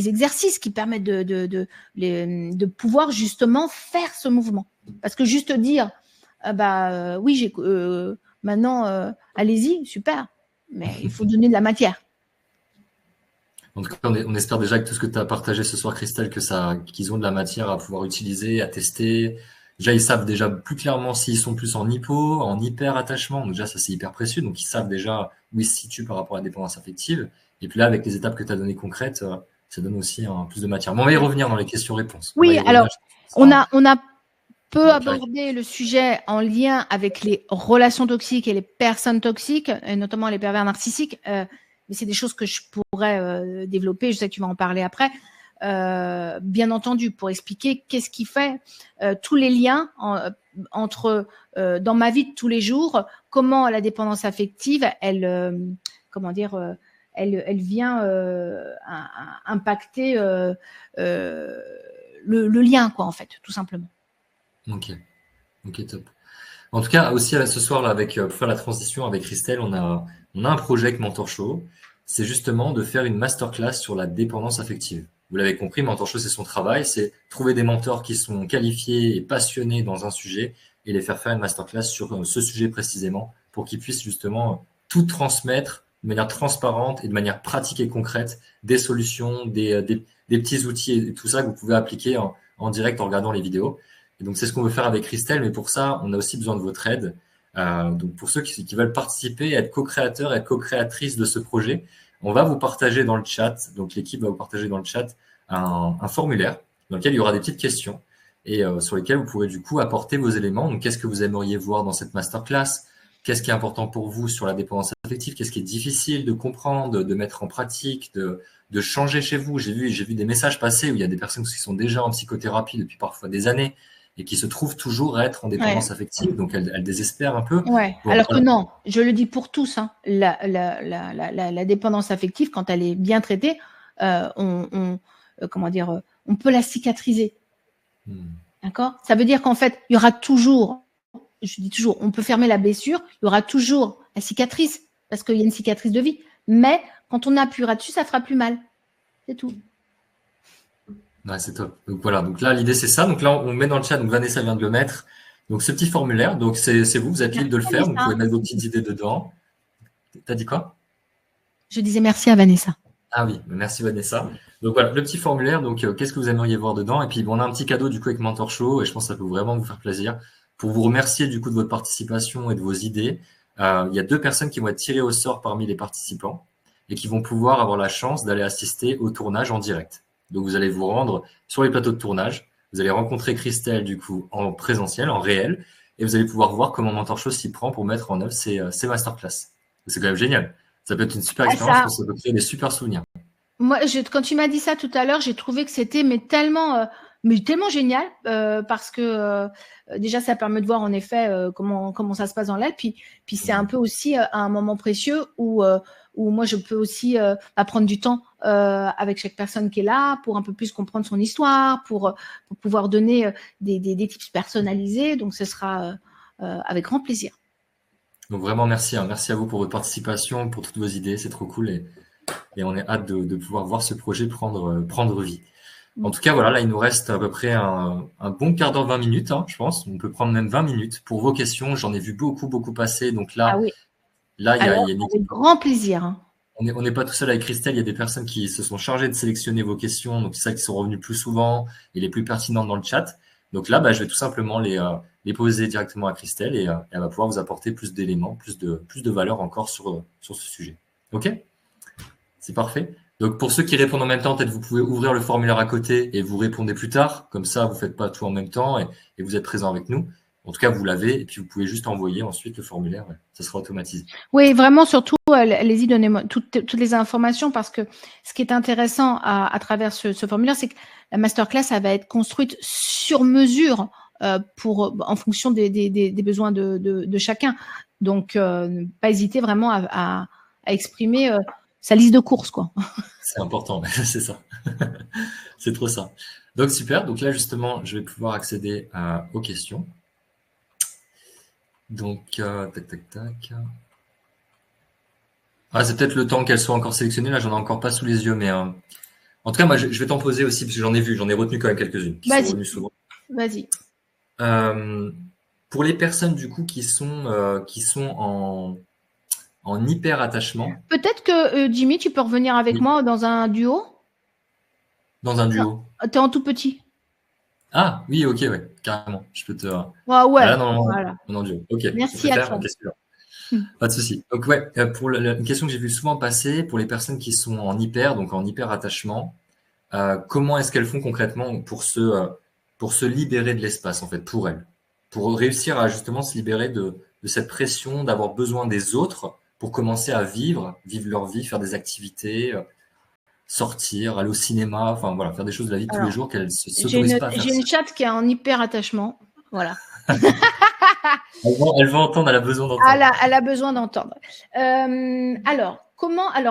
exercices qui permettent de pouvoir justement faire ce mouvement. Parce que juste dire oui, maintenant allez-y, super, mais il faut donner de la matière. En tout cas, on espère déjà que tout ce que tu as partagé ce soir, Christelle, qu'ils ont de la matière à pouvoir utiliser, à tester. Déjà, ils savent déjà plus clairement s'ils sont plus en hypo, en hyper attachement. Donc déjà, ça c'est hyper précieux. Donc ils savent déjà où ils se situent par rapport à la dépendance affective. Et puis là, avec les étapes que tu as données concrètes, ça donne aussi plus de matière. Bon, on va y revenir dans les questions-réponses. Oui, alors on a peu abordé le sujet en lien avec les relations toxiques et les personnes toxiques, et notamment les pervers narcissiques. Mais c'est des choses que je pourrais développer. Je sais que tu vas en parler après. bien entendu, pour expliquer qu'est-ce qui fait tous les liens entre dans ma vie de tous les jours, comment la dépendance affective, elle vient impacter le lien, quoi, en fait, tout simplement. Ok, top. En tout cas, aussi ce soir, là, pour faire la transition avec Christelle, on a un projet avec Mentor Show. C'est justement de faire une masterclass sur la dépendance affective. Vous l'avez compris, Mentor Show, c'est son travail, c'est trouver des mentors qui sont qualifiés et passionnés dans un sujet et les faire faire une masterclass sur ce sujet précisément pour qu'ils puissent justement tout transmettre de manière transparente et de manière pratique et concrète des solutions, des petits outils et tout ça que vous pouvez appliquer en direct en regardant les vidéos. Et donc, c'est ce qu'on veut faire avec Christelle, mais pour ça, on a aussi besoin de votre aide. Donc, pour ceux qui veulent participer, être co-créateurs et co-créatrices de ce projet, on va vous partager dans le chat, donc l'équipe va vous partager dans le chat un formulaire dans lequel il y aura des petites questions et sur lesquelles vous pourrez du coup apporter vos éléments. Donc, qu'est-ce que vous aimeriez voir dans cette masterclass? Qu'est-ce qui est important pour vous sur la dépendance affective? Qu'est-ce qui est difficile de comprendre, de mettre en pratique, de changer chez vous? J'ai vu des messages passer où il y a des personnes qui sont déjà en psychothérapie depuis parfois des années et qui se trouvent toujours être en dépendance affective, donc elles désespèrent un peu. Ouais. Bon, alors que non, je le dis pour tous, hein, la dépendance affective, quand elle est bien traitée, on peut la cicatriser. D'accord? Ça veut dire qu'en fait, il y aura toujours, je dis toujours, on peut fermer la blessure, il y aura toujours la cicatrice, parce qu'il y a une cicatrice de vie. Mais quand on appuiera dessus, ça fera plus mal. C'est tout. Ouais, c'est top. Donc voilà, donc là l'idée c'est ça. Donc là on met dans le chat, donc Vanessa vient de le mettre. Donc ce petit formulaire, donc c'est vous êtes libre de le faire, vous pouvez mettre vos petites idées dedans. T'as dit quoi? Je disais merci à Vanessa. Ah oui, merci Vanessa. Donc voilà, le petit formulaire, donc qu'est-ce que vous aimeriez voir dedans? Et puis on a un petit cadeau du coup avec Mentor Show et je pense que ça peut vraiment vous faire plaisir. Pour vous remercier du coup de votre participation et de vos idées, il y a 2 personnes qui vont être tirées au sort parmi les participants et qui vont pouvoir avoir la chance d'aller assister au tournage en direct. Donc, vous allez vous rendre sur les plateaux de tournage. Vous allez rencontrer Christelle, du coup, en présentiel, en réel. Et vous allez pouvoir voir comment Mentor Show s'y prend pour mettre en œuvre ces masterclass. C'est quand même génial. Ça peut être une super expérience, parce que ça peut créer des super souvenirs. Moi, quand tu m'as dit ça tout à l'heure, j'ai trouvé que c'était tellement génial parce que déjà, ça permet de voir en effet comment ça se passe dans l'aide. Puis c'est un peu aussi un moment précieux où moi, je peux aussi prendre du temps avec chaque personne qui est là pour un peu plus comprendre son histoire, pour pouvoir donner des tips personnalisés. Donc, ce sera avec grand plaisir. Donc, vraiment, merci. Merci à vous pour votre participation, pour toutes vos idées. C'est trop cool et on est hâte de pouvoir voir ce projet prendre vie. En tout cas, voilà, là, il nous reste à peu près un bon quart d'heure, 20 minutes, hein, je pense. On peut prendre même 20 minutes pour vos questions. J'en ai vu beaucoup passer. Donc là, il y a avec grand plaisir. Hein. On n'est pas tout seul avec Christelle. Il y a des personnes qui se sont chargées de sélectionner vos questions. Donc, c'est ça qui sont revenues plus souvent et les plus pertinentes dans le chat. Donc là, je vais tout simplement les poser directement à Christelle et elle va pouvoir vous apporter plus d'éléments, plus de valeur encore sur ce sujet. OK? C'est parfait. Donc, pour ceux qui répondent en même temps, peut-être vous pouvez ouvrir le formulaire à côté et vous répondez plus tard. Comme ça, vous faites pas tout en même temps et vous êtes présent avec nous. En tout cas, vous l'avez et puis vous pouvez juste envoyer ensuite le formulaire. Ça sera automatisé. Oui, vraiment, surtout, allez-y, donnez-moi toutes les informations parce que ce qui est intéressant à travers ce formulaire, c'est que la masterclass, ça va être construite sur mesure en fonction des besoins de chacun. Donc, pas hésiter vraiment à exprimer sa liste de courses, quoi. C'est important, c'est ça. C'est trop ça. Donc, super. Donc là, justement, je vais pouvoir accéder aux questions. Donc, tac. Ah, c'est peut-être le temps qu'elles soient encore sélectionnées. Là, j'en ai encore pas sous les yeux, mais en tout cas, moi, je vais t'en poser aussi parce que j'en ai retenu quand même quelques-unes qui sont revenues souvent. Vas-y. Pour les personnes du coup qui sont en hyper attachement. Peut-être que Jimmy, tu peux revenir avec moi dans un duo. Dans un duo. T'es en tout petit. Ah oui, ok, ouais, carrément. Je peux te. Ah ouais. Ah, non, voilà. Non, duo. Ok. Merci à toi. Pas de souci. Donc ouais, pour une question que j'ai vu souvent passer, pour les personnes qui sont en hyper, donc en hyper attachement, comment est-ce qu'elles font concrètement pour se libérer de l'espace en fait pour elles, pour réussir à justement se libérer de cette pression d'avoir besoin des autres pour commencer à vivre leur vie, faire des activités, sortir, aller au cinéma, enfin voilà, faire des choses de la vie de tous les jours qu'elle ne s'autorise pas à faire. J'ai une chatte qui est en hyper attachement. Voilà. Elle va entendre, elle a besoin d'entendre. Elle a besoin d'entendre. Alors,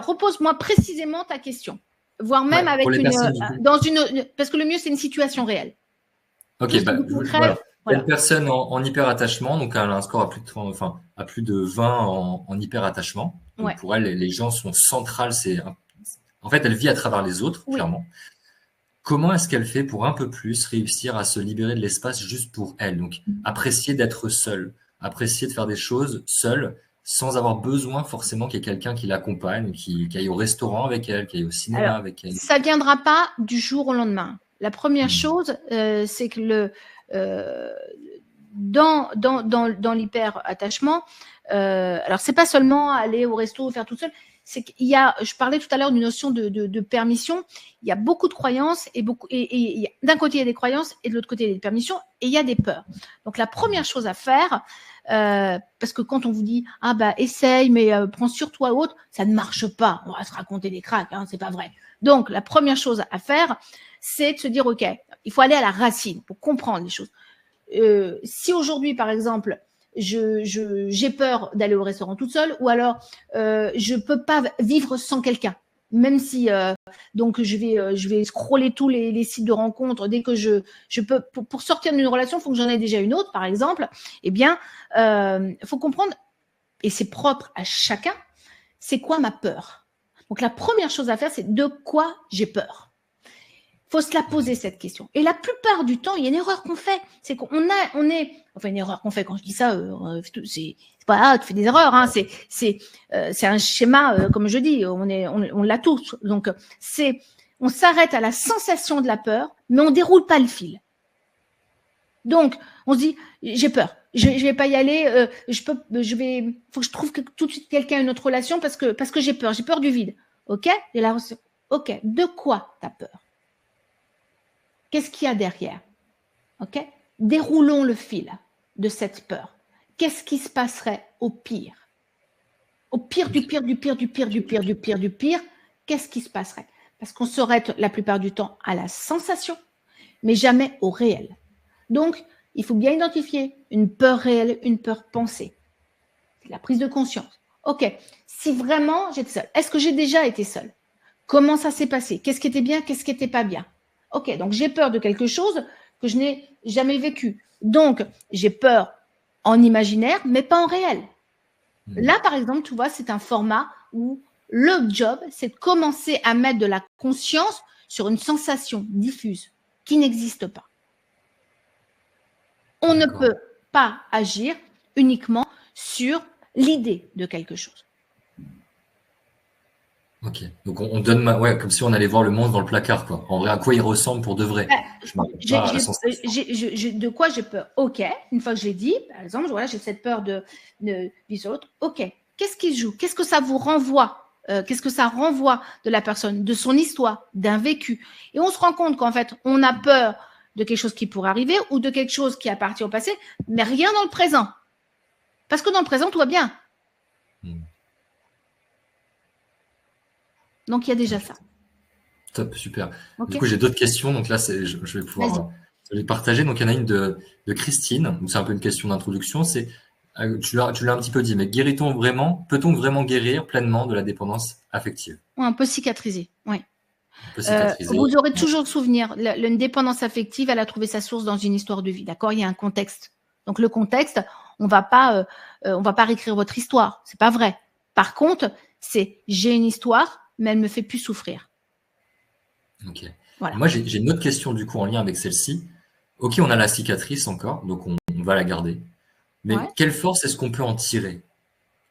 repose-moi précisément ta question, voire même avec parce que le mieux, c'est une situation réelle. Ok, voilà. Une personne en hyperattachement, donc elle a un score à plus de 20 en hyperattachement. Donc pour elle, les gens sont centrales. En fait, elle vit à travers les autres, clairement. Comment est-ce qu'elle fait pour un peu plus réussir à se libérer de l'espace juste pour elle? Donc apprécier d'être seule, apprécier de faire des choses seule, sans avoir besoin forcément qu'il y ait quelqu'un qui l'accompagne, qui aille au restaurant avec elle, qui aille au cinéma avec elle. Ça ne viendra pas du jour au lendemain. La première chose, c'est que dans l'hyper-attachement, alors c'est pas seulement aller au resto ou faire tout seul, c'est qu'il y a, je parlais tout à l'heure d'une notion de permission, il y a beaucoup de croyances et d'un côté il y a des croyances et de l'autre côté il y a des permissions et il y a des peurs. Donc la première chose à faire, parce que quand on vous dit essaye mais prends sur toi ou autre, ça ne marche pas, on va se raconter des cracks, c'est pas vrai. Donc la première chose à faire, c'est de se dire ok, il faut aller à la racine pour comprendre les choses. Si aujourd'hui par exemple j'ai peur d'aller au restaurant toute seule, ou alors je peux pas vivre sans quelqu'un, même si donc je vais scroller tous les sites de rencontres dès que je peux pour sortir d'une relation, il faut que j'en ai déjà une autre par exemple. Eh bien, faut comprendre, et c'est propre à chacun, c'est quoi ma peur. Donc la première chose à faire, c'est de quoi j'ai peur. Faut se la poser cette question. Et la plupart du temps, il y a une erreur qu'on fait, c'est une erreur qu'on fait. Quand je dis ça, c'est pas tu fais des erreurs, c'est un schéma, comme je dis, on l'a tous. Donc on s'arrête à la sensation de la peur, mais on déroule pas le fil. Donc on se dit j'ai peur, je vais pas y aller, faut que je trouve tout de suite quelqu'un, une autre relation parce que j'ai peur du vide. Ok, ok, de quoi t'as peur? Qu'est-ce qu'il y a derrière? Ok? Déroulons le fil de cette peur. Qu'est-ce qui se passerait au pire? Au pire du pire, qu'est-ce qui se passerait? Parce qu'on s'arrête la plupart du temps à la sensation, mais jamais au réel. Donc, il faut bien identifier une peur réelle, une peur pensée. La prise de conscience. Ok, si vraiment j'étais seule, est-ce que j'ai déjà été seule? Comment ça s'est passé? Qu'est-ce qui était bien? Qu'est-ce qui n'était pas bien? Ok, donc j'ai peur de quelque chose que je n'ai jamais vécu. Donc, j'ai peur en imaginaire, mais pas en réel. Là, par exemple, tu vois, c'est un format où le job, c'est de commencer à mettre de la conscience sur une sensation diffuse qui n'existe pas. On ne peut pas agir uniquement sur l'idée de quelque chose. Ok, donc on donne comme si on allait voir le monstre dans le placard, quoi. En vrai, à quoi il ressemble pour de vrai? De quoi j'ai peur? Ok, une fois que j'ai dit, par exemple, voilà, j'ai cette peur de vivre sur l'autre. Ok, qu'est-ce qui se joue? Qu'est-ce que ça vous renvoie? Qu'est-ce que ça renvoie de la personne, de son histoire, d'un vécu? Et on se rend compte qu'en fait, on a peur de quelque chose qui pourrait arriver ou de quelque chose qui appartient au passé, mais rien dans le présent. Parce que dans le présent, tout va bien. Donc, il y a déjà ça. Top, super. Okay. Du coup, j'ai d'autres questions. Donc là, je vais pouvoir les partager. Donc, il y en a une de Christine. C'est un peu une question d'introduction. C'est, tu l'as un petit peu dit, mais peut-on vraiment guérir pleinement de la dépendance affective? On peut cicatriser, oui. Vous aurez toujours le souvenir. Une dépendance affective, elle a trouvé sa source dans une histoire de vie. D'accord? Il y a un contexte. Donc, le contexte, on va pas réécrire votre histoire. C'est pas vrai. Par contre, j'ai une histoire, mais elle me fait plus souffrir. Ok. Voilà. Moi, j'ai une autre question du coup en lien avec celle-ci. Ok, on a la cicatrice encore, donc on va la garder. Mais quelle force est-ce qu'on peut en tirer?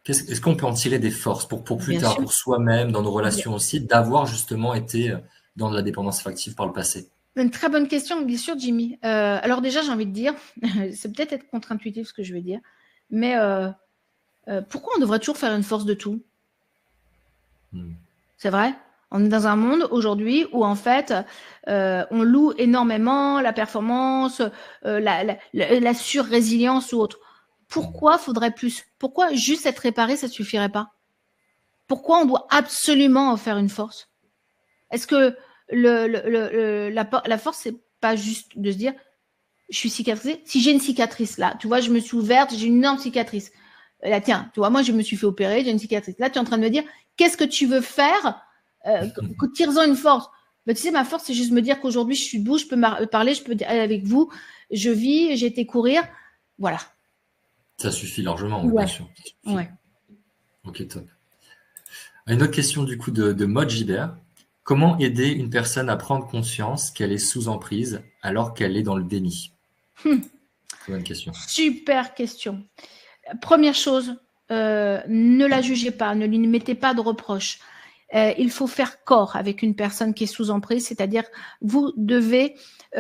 Est-ce qu'on peut en tirer des forces pour plus tard, pour soi-même, dans nos relations aussi, d'avoir justement été dans de la dépendance affective par le passé? Une très bonne question, bien sûr, Jimmy. Alors déjà, j'ai envie de dire, c'est peut-être être contre-intuitif ce que je vais dire, mais pourquoi on devrait toujours faire une force de tout? C'est vrai? On est dans un monde aujourd'hui où en fait, on loue énormément la performance, la sur-résilience ou autre. Pourquoi faudrait plus? Pourquoi juste être réparé, ça suffirait pas? Pourquoi on doit absolument en faire une force? Est-ce que la force, c'est pas juste de se dire, je suis cicatrisée. Si j'ai une cicatrice là, tu vois, je me suis ouverte, j'ai une énorme cicatrice. Là, tiens, tu vois, moi, je me suis fait opérer, j'ai une cicatrice. Là, tu es en train de me dire, qu'est-ce que tu veux faire tire-en une force. Ben, tu sais, ma force, c'est juste me dire qu'aujourd'hui, je suis debout, je peux parler, je peux aller avec vous, je vis, j'ai été courir. Voilà. Ça suffit largement, oui, bien sûr. Ouais. Ok, top. Une autre question du coup de Maud Gibert. Comment aider une personne à prendre conscience qu'elle est sous emprise alors qu'elle est dans le déni? Très bonne question. Super question. Première chose, ne la jugez pas, ne lui mettez pas de reproches. Il faut faire corps avec une personne qui est sous emprise, c'est-à-dire vous devez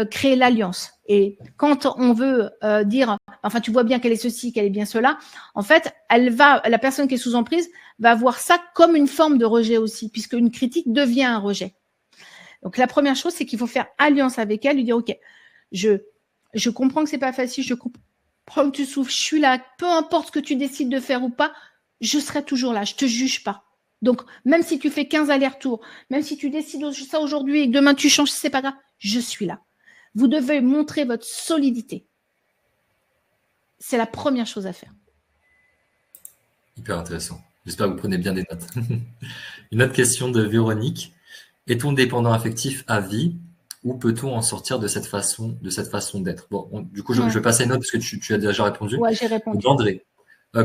créer l'alliance. Et quand on veut dire, enfin tu vois bien qu'elle est ceci, qu'elle est bien cela, en fait, la personne qui est sous emprise va voir ça comme une forme de rejet aussi, puisque une critique devient un rejet. Donc la première chose, c'est qu'il faut faire alliance avec elle, lui dire ok, je comprends que c'est pas facile, je comprends que tu souffres, je suis là, peu importe ce que tu décides de faire ou pas, je serai toujours là, je te juge pas. Donc, même si tu fais 15 allers-retours, même si tu décides ça aujourd'hui et que demain tu changes, c'est pas grave, je suis là. Vous devez montrer votre solidité. C'est la première chose à faire. Hyper intéressant. J'espère que vous prenez bien des notes. Une autre question de Véronique. Est-on dépendant affectif à vie ou peut-on en sortir de cette façon d'être? Bon, du coup, je vais passer une note parce que tu as déjà répondu. Ouais, j'ai répondu. André.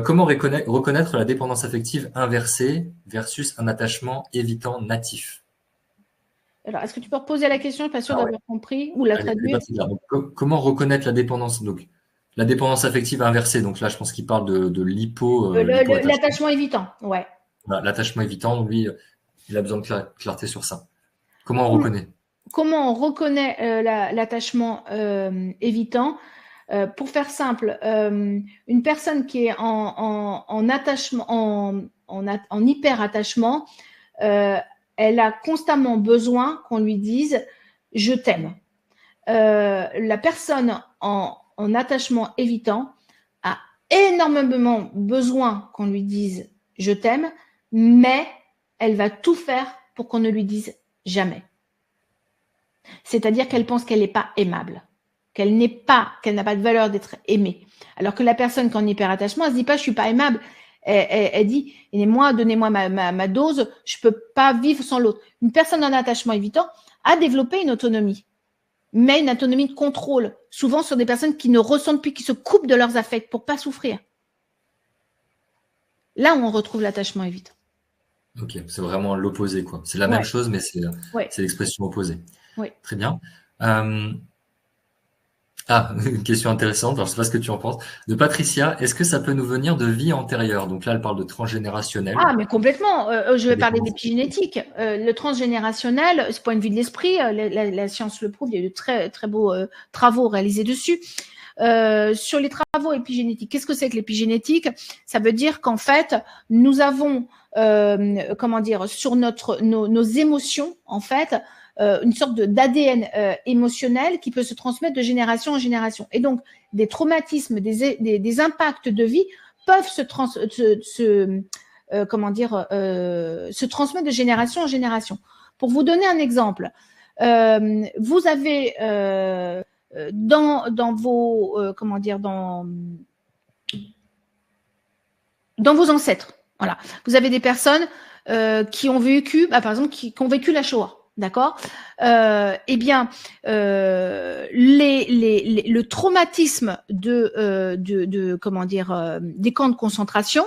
Comment reconnaître la dépendance affective inversée versus un attachement évitant natif? Alors, est-ce que tu peux reposer la question? Je ne suis pas sûre d'avoir compris ou la traduire. Comment reconnaître la dépendance? Donc, la dépendance affective inversée. Donc là, je pense qu'il parle de l'attachement évitant, ouais. Voilà, l'attachement évitant, lui, il a besoin de clarté sur ça. Comment on reconnaît? Comment on reconnaît l'attachement évitant? Pour faire simple, une personne qui est en attachement, en hyper attachement, elle a constamment besoin qu'on lui dise je t'aime. La personne en attachement évitant a énormément besoin qu'on lui dise je t'aime, mais elle va tout faire pour qu'on ne lui dise jamais. C'est-à-dire qu'elle pense qu'elle n'est pas aimable, qu'elle n'a pas de valeur d'être aimée. Alors que la personne qui est en hyperattachement, elle ne se dit pas je suis pas aimable. Elle dit donnez-moi ma dose, je peux pas vivre sans l'autre. Une personne en attachement évitant a développé une autonomie, mais une autonomie de contrôle, souvent sur des personnes qui ne ressentent plus, qui se coupent de leurs affects pour pas souffrir. Là où on retrouve l'attachement évitant. Ok, c'est vraiment l'opposé, quoi. C'est la même chose, mais c'est l'expression opposée. Oui. Très bien. Une question intéressante, alors je sais pas ce que tu en penses. De Patricia, est-ce que ça peut nous venir de vie antérieure? Donc là, elle parle de transgénérationnel. Ah, mais complètement. Je vais parler d'épigénétique. Le transgénérationnel, ce point de vue de l'esprit, la science le prouve, il y a eu de très, très beaux travaux réalisés dessus. Sur les travaux épigénétiques, qu'est-ce que c'est que l'épigénétique? Ça veut dire qu'en fait, nous avons, sur nos émotions, en fait, une sorte d'ADN émotionnel qui peut se transmettre de génération en génération. Et donc, des traumatismes, des impacts de vie peuvent se transmettre de génération en génération. Pour vous donner un exemple, vous avez dans vos ancêtres, voilà, vous avez des personnes qui ont vécu, par exemple, qui ont vécu la Shoah. D'accord. Le traumatisme des camps de concentration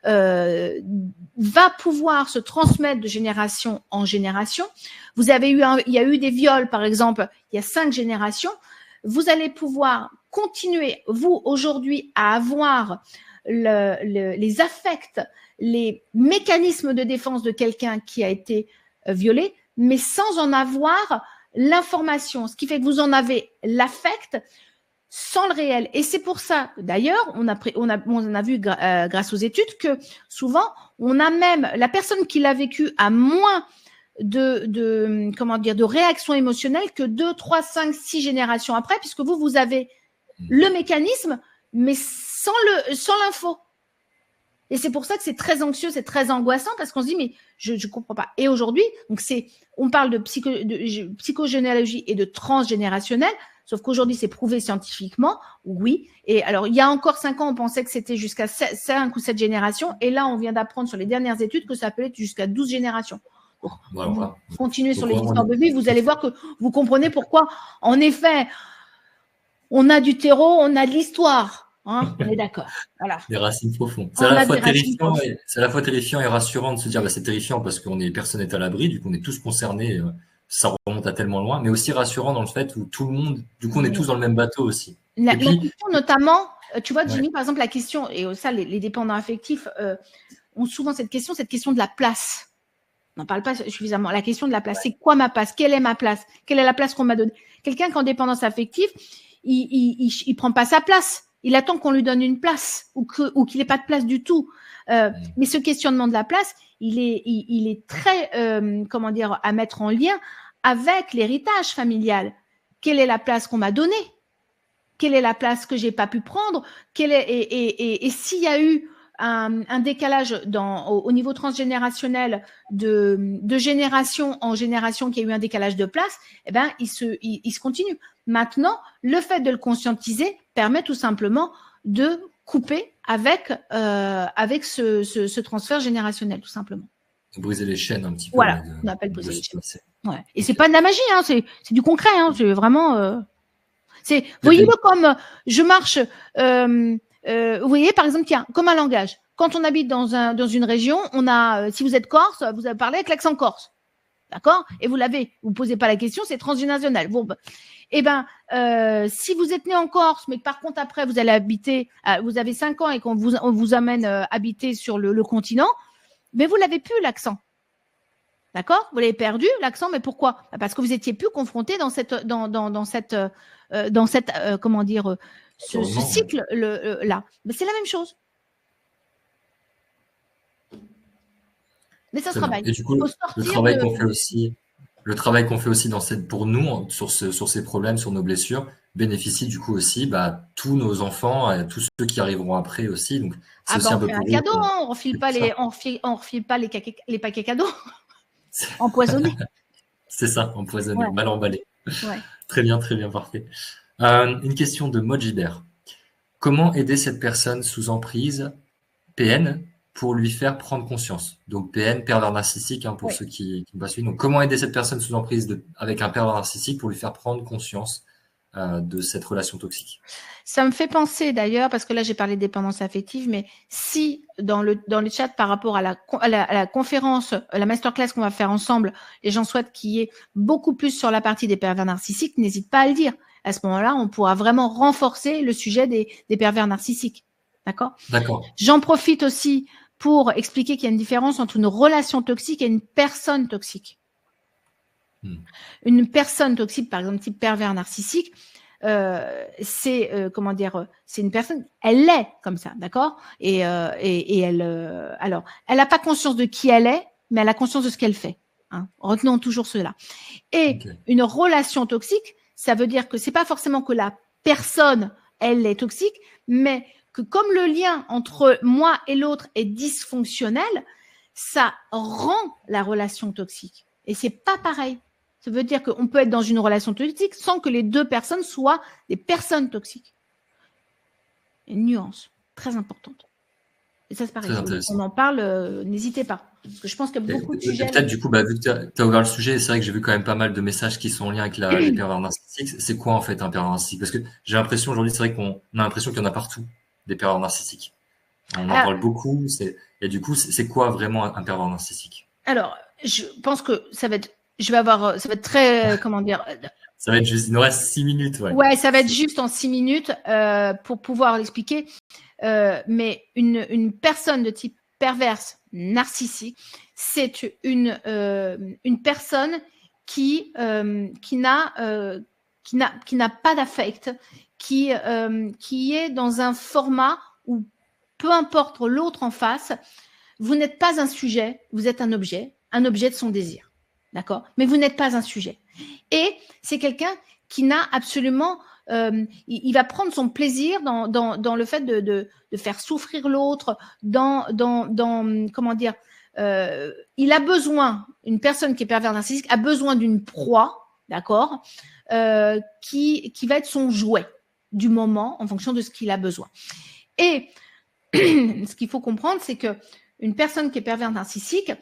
va pouvoir se transmettre de génération en génération. Il y a eu des viols, par exemple, il y a 5 générations. Vous allez pouvoir continuer, vous, aujourd'hui, à avoir les affects, les mécanismes de défense de quelqu'un qui a été violé, mais sans en avoir l'information. Ce qui fait que vous en avez l'affect sans le réel. Et c'est pour ça, d'ailleurs, on a vu grâce aux études que souvent, on a même la personne qui l'a vécu a moins de réaction émotionnelle que 2, 3, 5, 6 générations après, puisque vous avez le mécanisme, mais sans l'info. Et c'est pour ça que c'est très anxieux, c'est très angoissant parce qu'on se dit mais je comprends pas. Et aujourd'hui, donc on parle de psychogénéalogie et de transgénérationnel, sauf qu'aujourd'hui c'est prouvé scientifiquement, oui. Et alors il y a encore 5 ans, on pensait que c'était jusqu'à 5 ou 7 générations, et là on vient d'apprendre sur les dernières études que ça peut être jusqu'à 12 générations. Donc, voilà. Vous continuez sur les histoires de vie, vous allez voir que vous comprenez pourquoi, en effet, on a du terreau, on a de l'histoire. Hein, on est d'accord. Voilà. Des racines profondes. C'est à la fois terrifiant et rassurant de se dire, c'est terrifiant parce qu'on est personne n'est à l'abri, du coup on est tous concernés, ça remonte à tellement loin, mais aussi rassurant dans le fait où tout le monde, du coup on est tous dans le même bateau aussi. La question notamment, tu vois, Jimmy, par exemple, la question, et ça les dépendants affectifs ont souvent cette question de la place. On n'en parle pas suffisamment. La question de la place, c'est quoi ma place? Quelle est ma place? Quelle est la place qu'on m'a donnée? Quelqu'un qui est en dépendance affective, il prend pas sa place. Il attend qu'on lui donne une place ou qu'il n'ait pas de place du tout. Mais ce questionnement de la place, il est très, à mettre en lien avec l'héritage familial. Quelle est la place qu'on m'a donnée? Quelle est la place que j'ai pas pu prendre? Et s'il y a eu un décalage au niveau transgénérationnel de génération en génération, qu'il y a eu un décalage de place, eh ben, il se continue. Maintenant, le fait de le conscientiser permet tout simplement de couper avec ce transfert générationnel, tout simplement. Briser les chaînes un petit peu. Voilà, on appelle briser les chaînes. Ouais. Et c'est pas de la magie, hein, c'est du concret, hein, c'est vraiment. Voyez-le comme je marche. Vous voyez, par exemple, tiens, comme un langage. Quand on habite dans une région, on a, si vous êtes corse, vous avez parlé avec l'accent corse. D'accord? Et vous ne posez pas la question, c'est transgénérationnel. Bon, eh ben, si vous êtes né en Corse, mais que par contre après vous allez habiter, vous avez 5 ans et qu'on vous amène habiter sur le continent, mais vous l'avez plus l'accent. D'accord? Vous l'avez perdu l'accent, mais pourquoi? Parce que vous étiez plus confronté dans cette comment dire, ce cycle là. Mais c'est la même chose. Mais ça se travaille. Et du coup, le travail qu'on fait aussi pour nous sur ces problèmes, sur nos blessures, bénéficie du coup aussi tous nos enfants, tous ceux qui arriveront après aussi. Donc c'est aussi un peu un cadeau, hein, on refile pas les paquets cadeaux empoisonnés. C'est ça, empoisonné, mal emballé. Ouais. Très bien, parfait. Une question de Mojiber. Comment aider cette personne sous emprise, PN, pour lui faire prendre conscience? Donc PN, pervers narcissique, hein, pour ceux qui me suivent. Donc comment aider cette personne sous emprise avec un pervers narcissique pour lui faire prendre conscience de cette relation toxique? Ça me fait penser d'ailleurs, parce que là j'ai parlé de dépendance affective, mais si dans le chat par rapport à la conférence, la masterclass qu'on va faire ensemble, les gens souhaitent qu'il y ait beaucoup plus sur la partie des pervers narcissiques, n'hésite pas à le dire. À ce moment-là, on pourra vraiment renforcer le sujet des pervers narcissiques. D'accord ? D'accord. J'en profite aussi pour expliquer qu'il y a une différence entre une relation toxique et une personne toxique. Une personne toxique, par exemple, type pervers narcissique, c'est une personne, elle est comme ça, d'accord ? Et elle, alors, elle n'a pas conscience de qui elle est, mais elle a conscience de ce qu'elle fait. Hein. Retenons toujours cela. Et une relation toxique, ça veut dire que c'est pas forcément que la personne, elle est toxique, mais que comme le lien entre moi et l'autre est dysfonctionnel, ça rend la relation toxique. Et c'est pas pareil. Ça veut dire qu'on peut être dans une relation toxique sans que les deux personnes soient des personnes toxiques. Une nuance très importante. Et ça, c'est pareil. On en parle, n'hésitez pas. Parce que je pense qu'il y a beaucoup de sujets. Peut-être, du coup, vu que tu as ouvert le sujet, c'est vrai que j'ai vu quand même pas mal de messages qui sont en lien avec les pervers narcissiques. C'est quoi, en fait, un pervers narcissique? Parce que j'ai l'impression, aujourd'hui, c'est vrai qu'on a l'impression qu'il y en a partout, des pervers narcissiques. On en parle beaucoup. Et du coup, c'est quoi vraiment un pervers narcissique? Alors, je pense que ça va être très, comment dire. Ça va être juste, il nous reste 6 minutes. Ouais, ça va être juste en 6 minutes pour pouvoir l'expliquer. Mais une personne de type perverse narcissique, c'est une personne qui n'a pas d'affect, qui est dans un format où peu importe l'autre en face, vous n'êtes pas un sujet, vous êtes un objet de son désir. D'accord ? Mais vous n'êtes pas un sujet. Et c'est quelqu'un qui n'a absolument il va prendre son plaisir dans le fait de faire souffrir l'autre, comment dire, il a besoin, une personne qui est pervers narcissique a besoin d'une proie, d'accord, qui va être son jouet du moment en fonction de ce qu'il a besoin. Et ce qu'il faut comprendre, c'est que une personne qui est pervers narcissique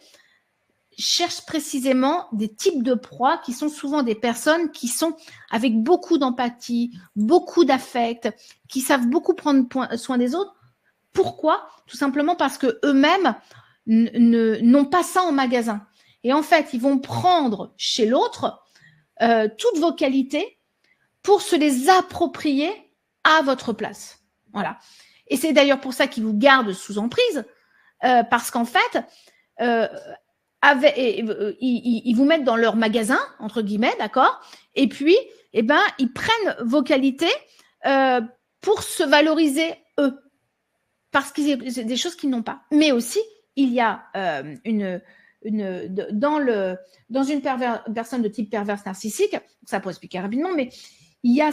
cherche précisément des types de proies qui sont souvent des personnes qui sont avec beaucoup d'empathie, beaucoup d'affect, qui savent beaucoup prendre soin des autres. Pourquoi ? Tout simplement parce que eux-mêmes n'ont pas ça en magasin. Et en fait, ils vont prendre chez l'autre toutes vos qualités pour se les approprier à votre place. Voilà. Et c'est d'ailleurs pour ça qu'ils vous gardent sous emprise, parce qu'en fait, ils vous mettent dans leur magasin, entre guillemets, d'accord ? Et puis, ils prennent vos qualités pour se valoriser eux, parce que c'est des choses qu'ils n'ont pas. Mais aussi, il y a dans une personne de type perverse narcissique, ça peut expliquer rapidement, mais il y a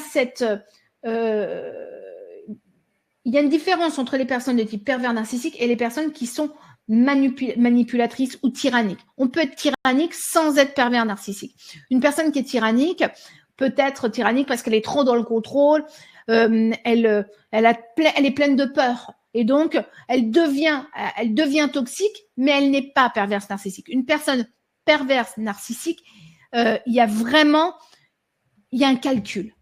il y a une différence entre les personnes de type pervers narcissique et les personnes qui sont manipulatrices ou tyranniques. On peut être tyrannique sans être pervers narcissique. Une personne qui est tyrannique peut être tyrannique parce qu'elle est trop dans le contrôle, elle est pleine de peur. Et donc, elle devient toxique, mais elle n'est pas perverse narcissique. Une personne perverse narcissique, il y a un calcul.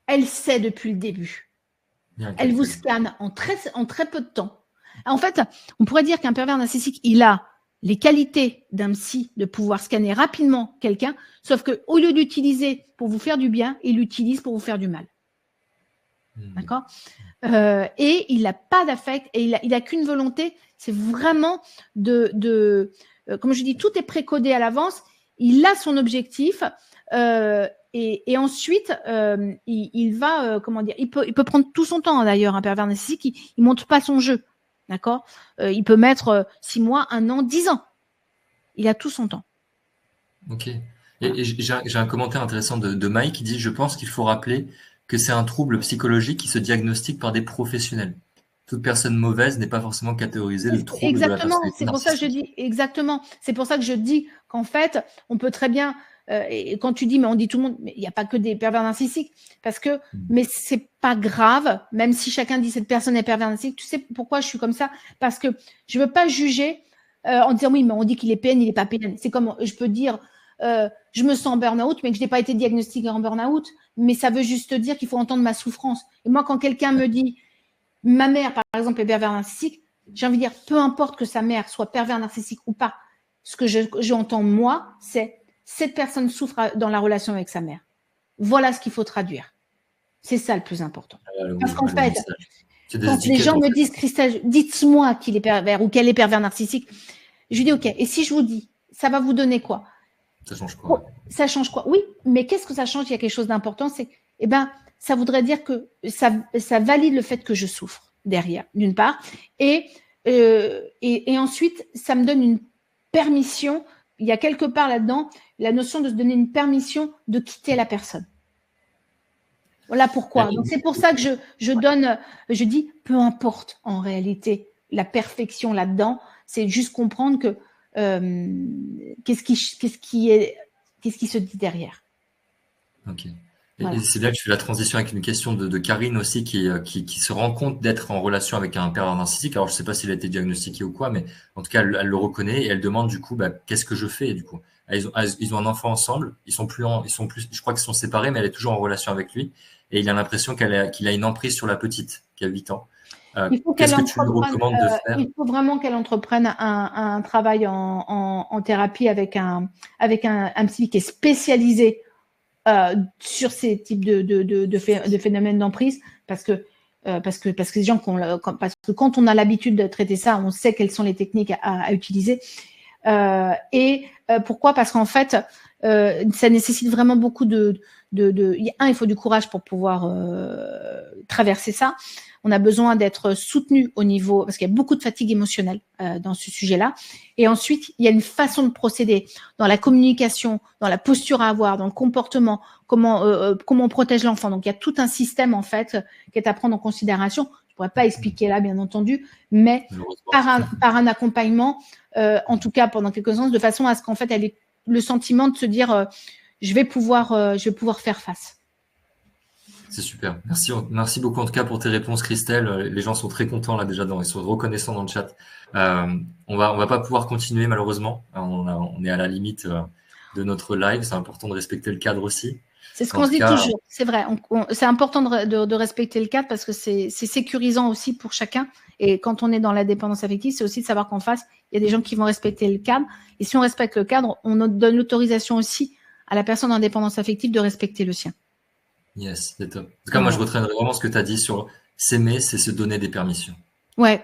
Elle sait depuis le début. Elle vous scanne en très peu de temps. En fait, on pourrait dire qu'un pervers narcissique, il a les qualités d'un psy de pouvoir scanner rapidement quelqu'un, sauf qu'au lieu d'utiliser pour vous faire du bien, il l'utilise pour vous faire du mal. D'accord ? Et il n'a pas d'affect et il n'a qu'une volonté, c'est vraiment comme je dis, tout est précodé à l'avance. Il a son objectif et ensuite il va comment dire, il peut prendre tout son temps d'ailleurs. Un pervers narcissique, il montre pas son jeu, d'accord ? Il peut mettre 6 mois, 1 an, 10 ans. Il a tout son temps. Ok. Et j'ai un commentaire intéressant de Mike qui dit: je pense qu'il faut rappeler que c'est un trouble psychologique qui se diagnostique par des professionnels. Toute personne mauvaise n'est pas forcément catégorisée de trouble de la personnalité. C'est pour ça que je dis exactement. C'est pour ça que je dis qu'en fait, on peut très bien. Et quand tu dis, mais on dit tout le monde, mais il n'y a pas que des pervers narcissiques, parce que, mais c'est pas grave, même si chacun dit cette personne est pervers narcissique. Tu sais pourquoi je suis comme ça ? Parce que je veux pas juger en disant oui, mais on dit qu'il est PN, il est pas PN. C'est comme je peux dire. Je me sens en burn-out, mais que je n'ai pas été diagnostiquée en burn-out. Mais ça veut juste dire qu'il faut entendre ma souffrance. Et moi, quand quelqu'un me dit, ma mère, par exemple, est pervers narcissique, j'ai envie de dire, peu importe que sa mère soit pervers narcissique ou pas, ce que j'entends, moi, c'est cette personne souffre dans la relation avec sa mère. Voilà ce qu'il faut traduire. C'est ça le plus important. Parce qu'en fait, quand les gens me disent, Christelle, dites-moi qu'il est pervers ou qu'elle est pervers narcissique, je lui dis, OK, et si je vous dis, ça va vous donner quoi ? Ça change quoi ? Ça change quoi ? Oui, mais qu'est-ce que ça change ? Il y a quelque chose d'important, c'est, ça voudrait dire que ça valide le fait que je souffre derrière, d'une part, et ensuite, ça me donne une permission. Il y a quelque part là-dedans la notion de se donner une permission de quitter la personne. Voilà pourquoi. Donc c'est pour ça que je dis, peu importe en réalité la perfection là-dedans, c'est juste comprendre que qu'est-ce qui se dit derrière. Ok. Voilà. Et c'est bien que tu fais la transition avec une question de Karine aussi qui se rend compte d'être en relation avec un pervers narcissique. Alors je sais pas s'il a été diagnostiqué ou quoi, mais en tout cas elle le reconnaît et elle demande du coup qu'est-ce que je fais du coup. Ils ont un enfant ensemble, ils sont plus, je crois qu'ils sont séparés, mais elle est toujours en relation avec lui et il a l'impression qu'il a une emprise sur la petite qui a 8 ans. Qu'est-ce que tu lui recommandes de faire ? Il faut vraiment qu'elle entreprenne un travail en thérapie avec un psy qui est spécialisé sur ces types de phénomènes d'emprise, parce que les gens parce que quand on a l'habitude de traiter ça, on sait quelles sont les techniques à utiliser. Pourquoi? Parce qu'en fait, ça nécessite vraiment beaucoup il faut du courage pour pouvoir traverser ça. On a besoin d'être soutenu au niveau, parce qu'il y a beaucoup de fatigue émotionnelle dans ce sujet-là. Et ensuite, il y a une façon de procéder dans la communication, dans la posture à avoir, dans le comportement, comment on protège l'enfant. Donc, il y a tout un système, en fait, qui est à prendre en considération. Je ne pourrais pas expliquer là, bien entendu, mais par un accompagnement, en tout cas pendant quelques séances, de façon à ce qu'en fait, elle ait le sentiment de se dire je vais pouvoir faire face. C'est super. Merci beaucoup en tout cas pour tes réponses, Christelle. Les gens sont très contents là déjà, ils sont reconnaissants dans le chat. On va pas pouvoir continuer malheureusement. On est à la limite de notre live. C'est important de respecter le cadre aussi. C'est ce qu'on se dit toujours. C'est vrai. C'est important de respecter le cadre parce que c'est sécurisant aussi pour chacun. Et quand on est dans la dépendance affective, c'est aussi de savoir qu'en face, il y a des gens qui vont respecter le cadre. Et si on respecte le cadre, on donne l'autorisation aussi à la personne en dépendance affective de respecter le sien. Yes, c'est top. En tout cas, moi, je retiendrai vraiment ce que tu as dit sur s'aimer, c'est se donner des permissions. Ouais.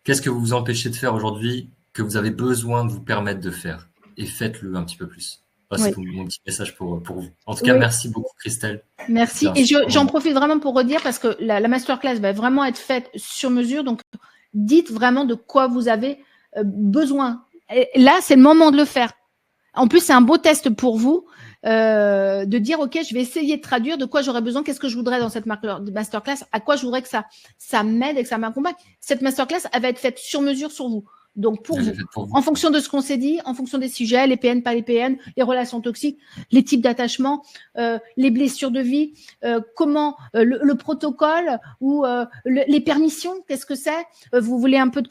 Qu'est-ce que vous vous empêchez de faire aujourd'hui que vous avez besoin de vous permettre de faire? Et faites-le un petit peu plus. C'est mon petit message pour vous. En tout cas, merci beaucoup, Christelle. Merci. Et j'en profite vraiment pour redire parce que la masterclass va vraiment être faite sur mesure. Donc, dites vraiment de quoi vous avez besoin. Et là, c'est le moment de le faire. En plus, c'est un beau test pour vous de dire, OK, je vais essayer de traduire de quoi j'aurais besoin, qu'est-ce que je voudrais dans cette masterclass, à quoi je voudrais que ça m'aide et que ça m'accompagne. Cette masterclass, elle va être faite sur mesure sur vous. Donc, pour vous, en fonction de ce qu'on s'est dit, en fonction des sujets, les PN, pas les PN, les relations toxiques, les types d'attachement, les blessures de vie, comment le protocole ou les permissions, qu'est-ce que c'est, vous voulez un peu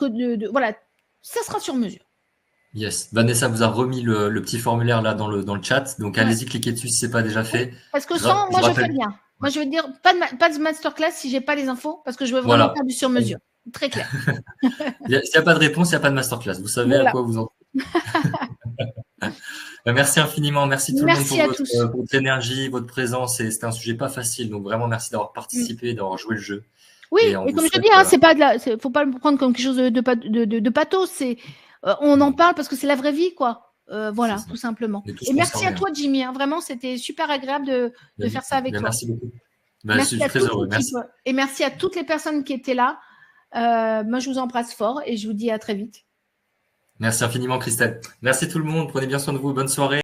voilà, ça sera sur mesure. Yes. Vanessa vous a remis le petit formulaire là dans le chat. Donc, allez-y, cliquez dessus si ce n'est pas déjà fait. Parce que sans, moi, je fais rien. Moi, je veux dire, pas de masterclass si je n'ai pas les infos, parce que je veux vraiment faire du sur-mesure. Très clair. S'il n'y a pas de réponse, il n'y a pas de masterclass. Vous savez à quoi vous en Merci infiniment. Merci tout le monde pour votre énergie, votre présence. C'était un sujet pas facile. Donc, vraiment, merci d'avoir participé, d'avoir joué le jeu. Oui, et comme je dis, c'est pas faut pas le prendre comme quelque chose de pathos. On en parle parce que c'est la vraie vie, quoi. Voilà, tout simplement. Et merci à toi, Jimmy. Vraiment, c'était super agréable de faire ça avec toi. Merci beaucoup. Je suis très heureux. Merci. Et merci à toutes les personnes qui étaient là. Moi, je vous embrasse fort et je vous dis à très vite. Merci infiniment, Christelle. Merci tout le monde. Prenez bien soin de vous. Bonne soirée.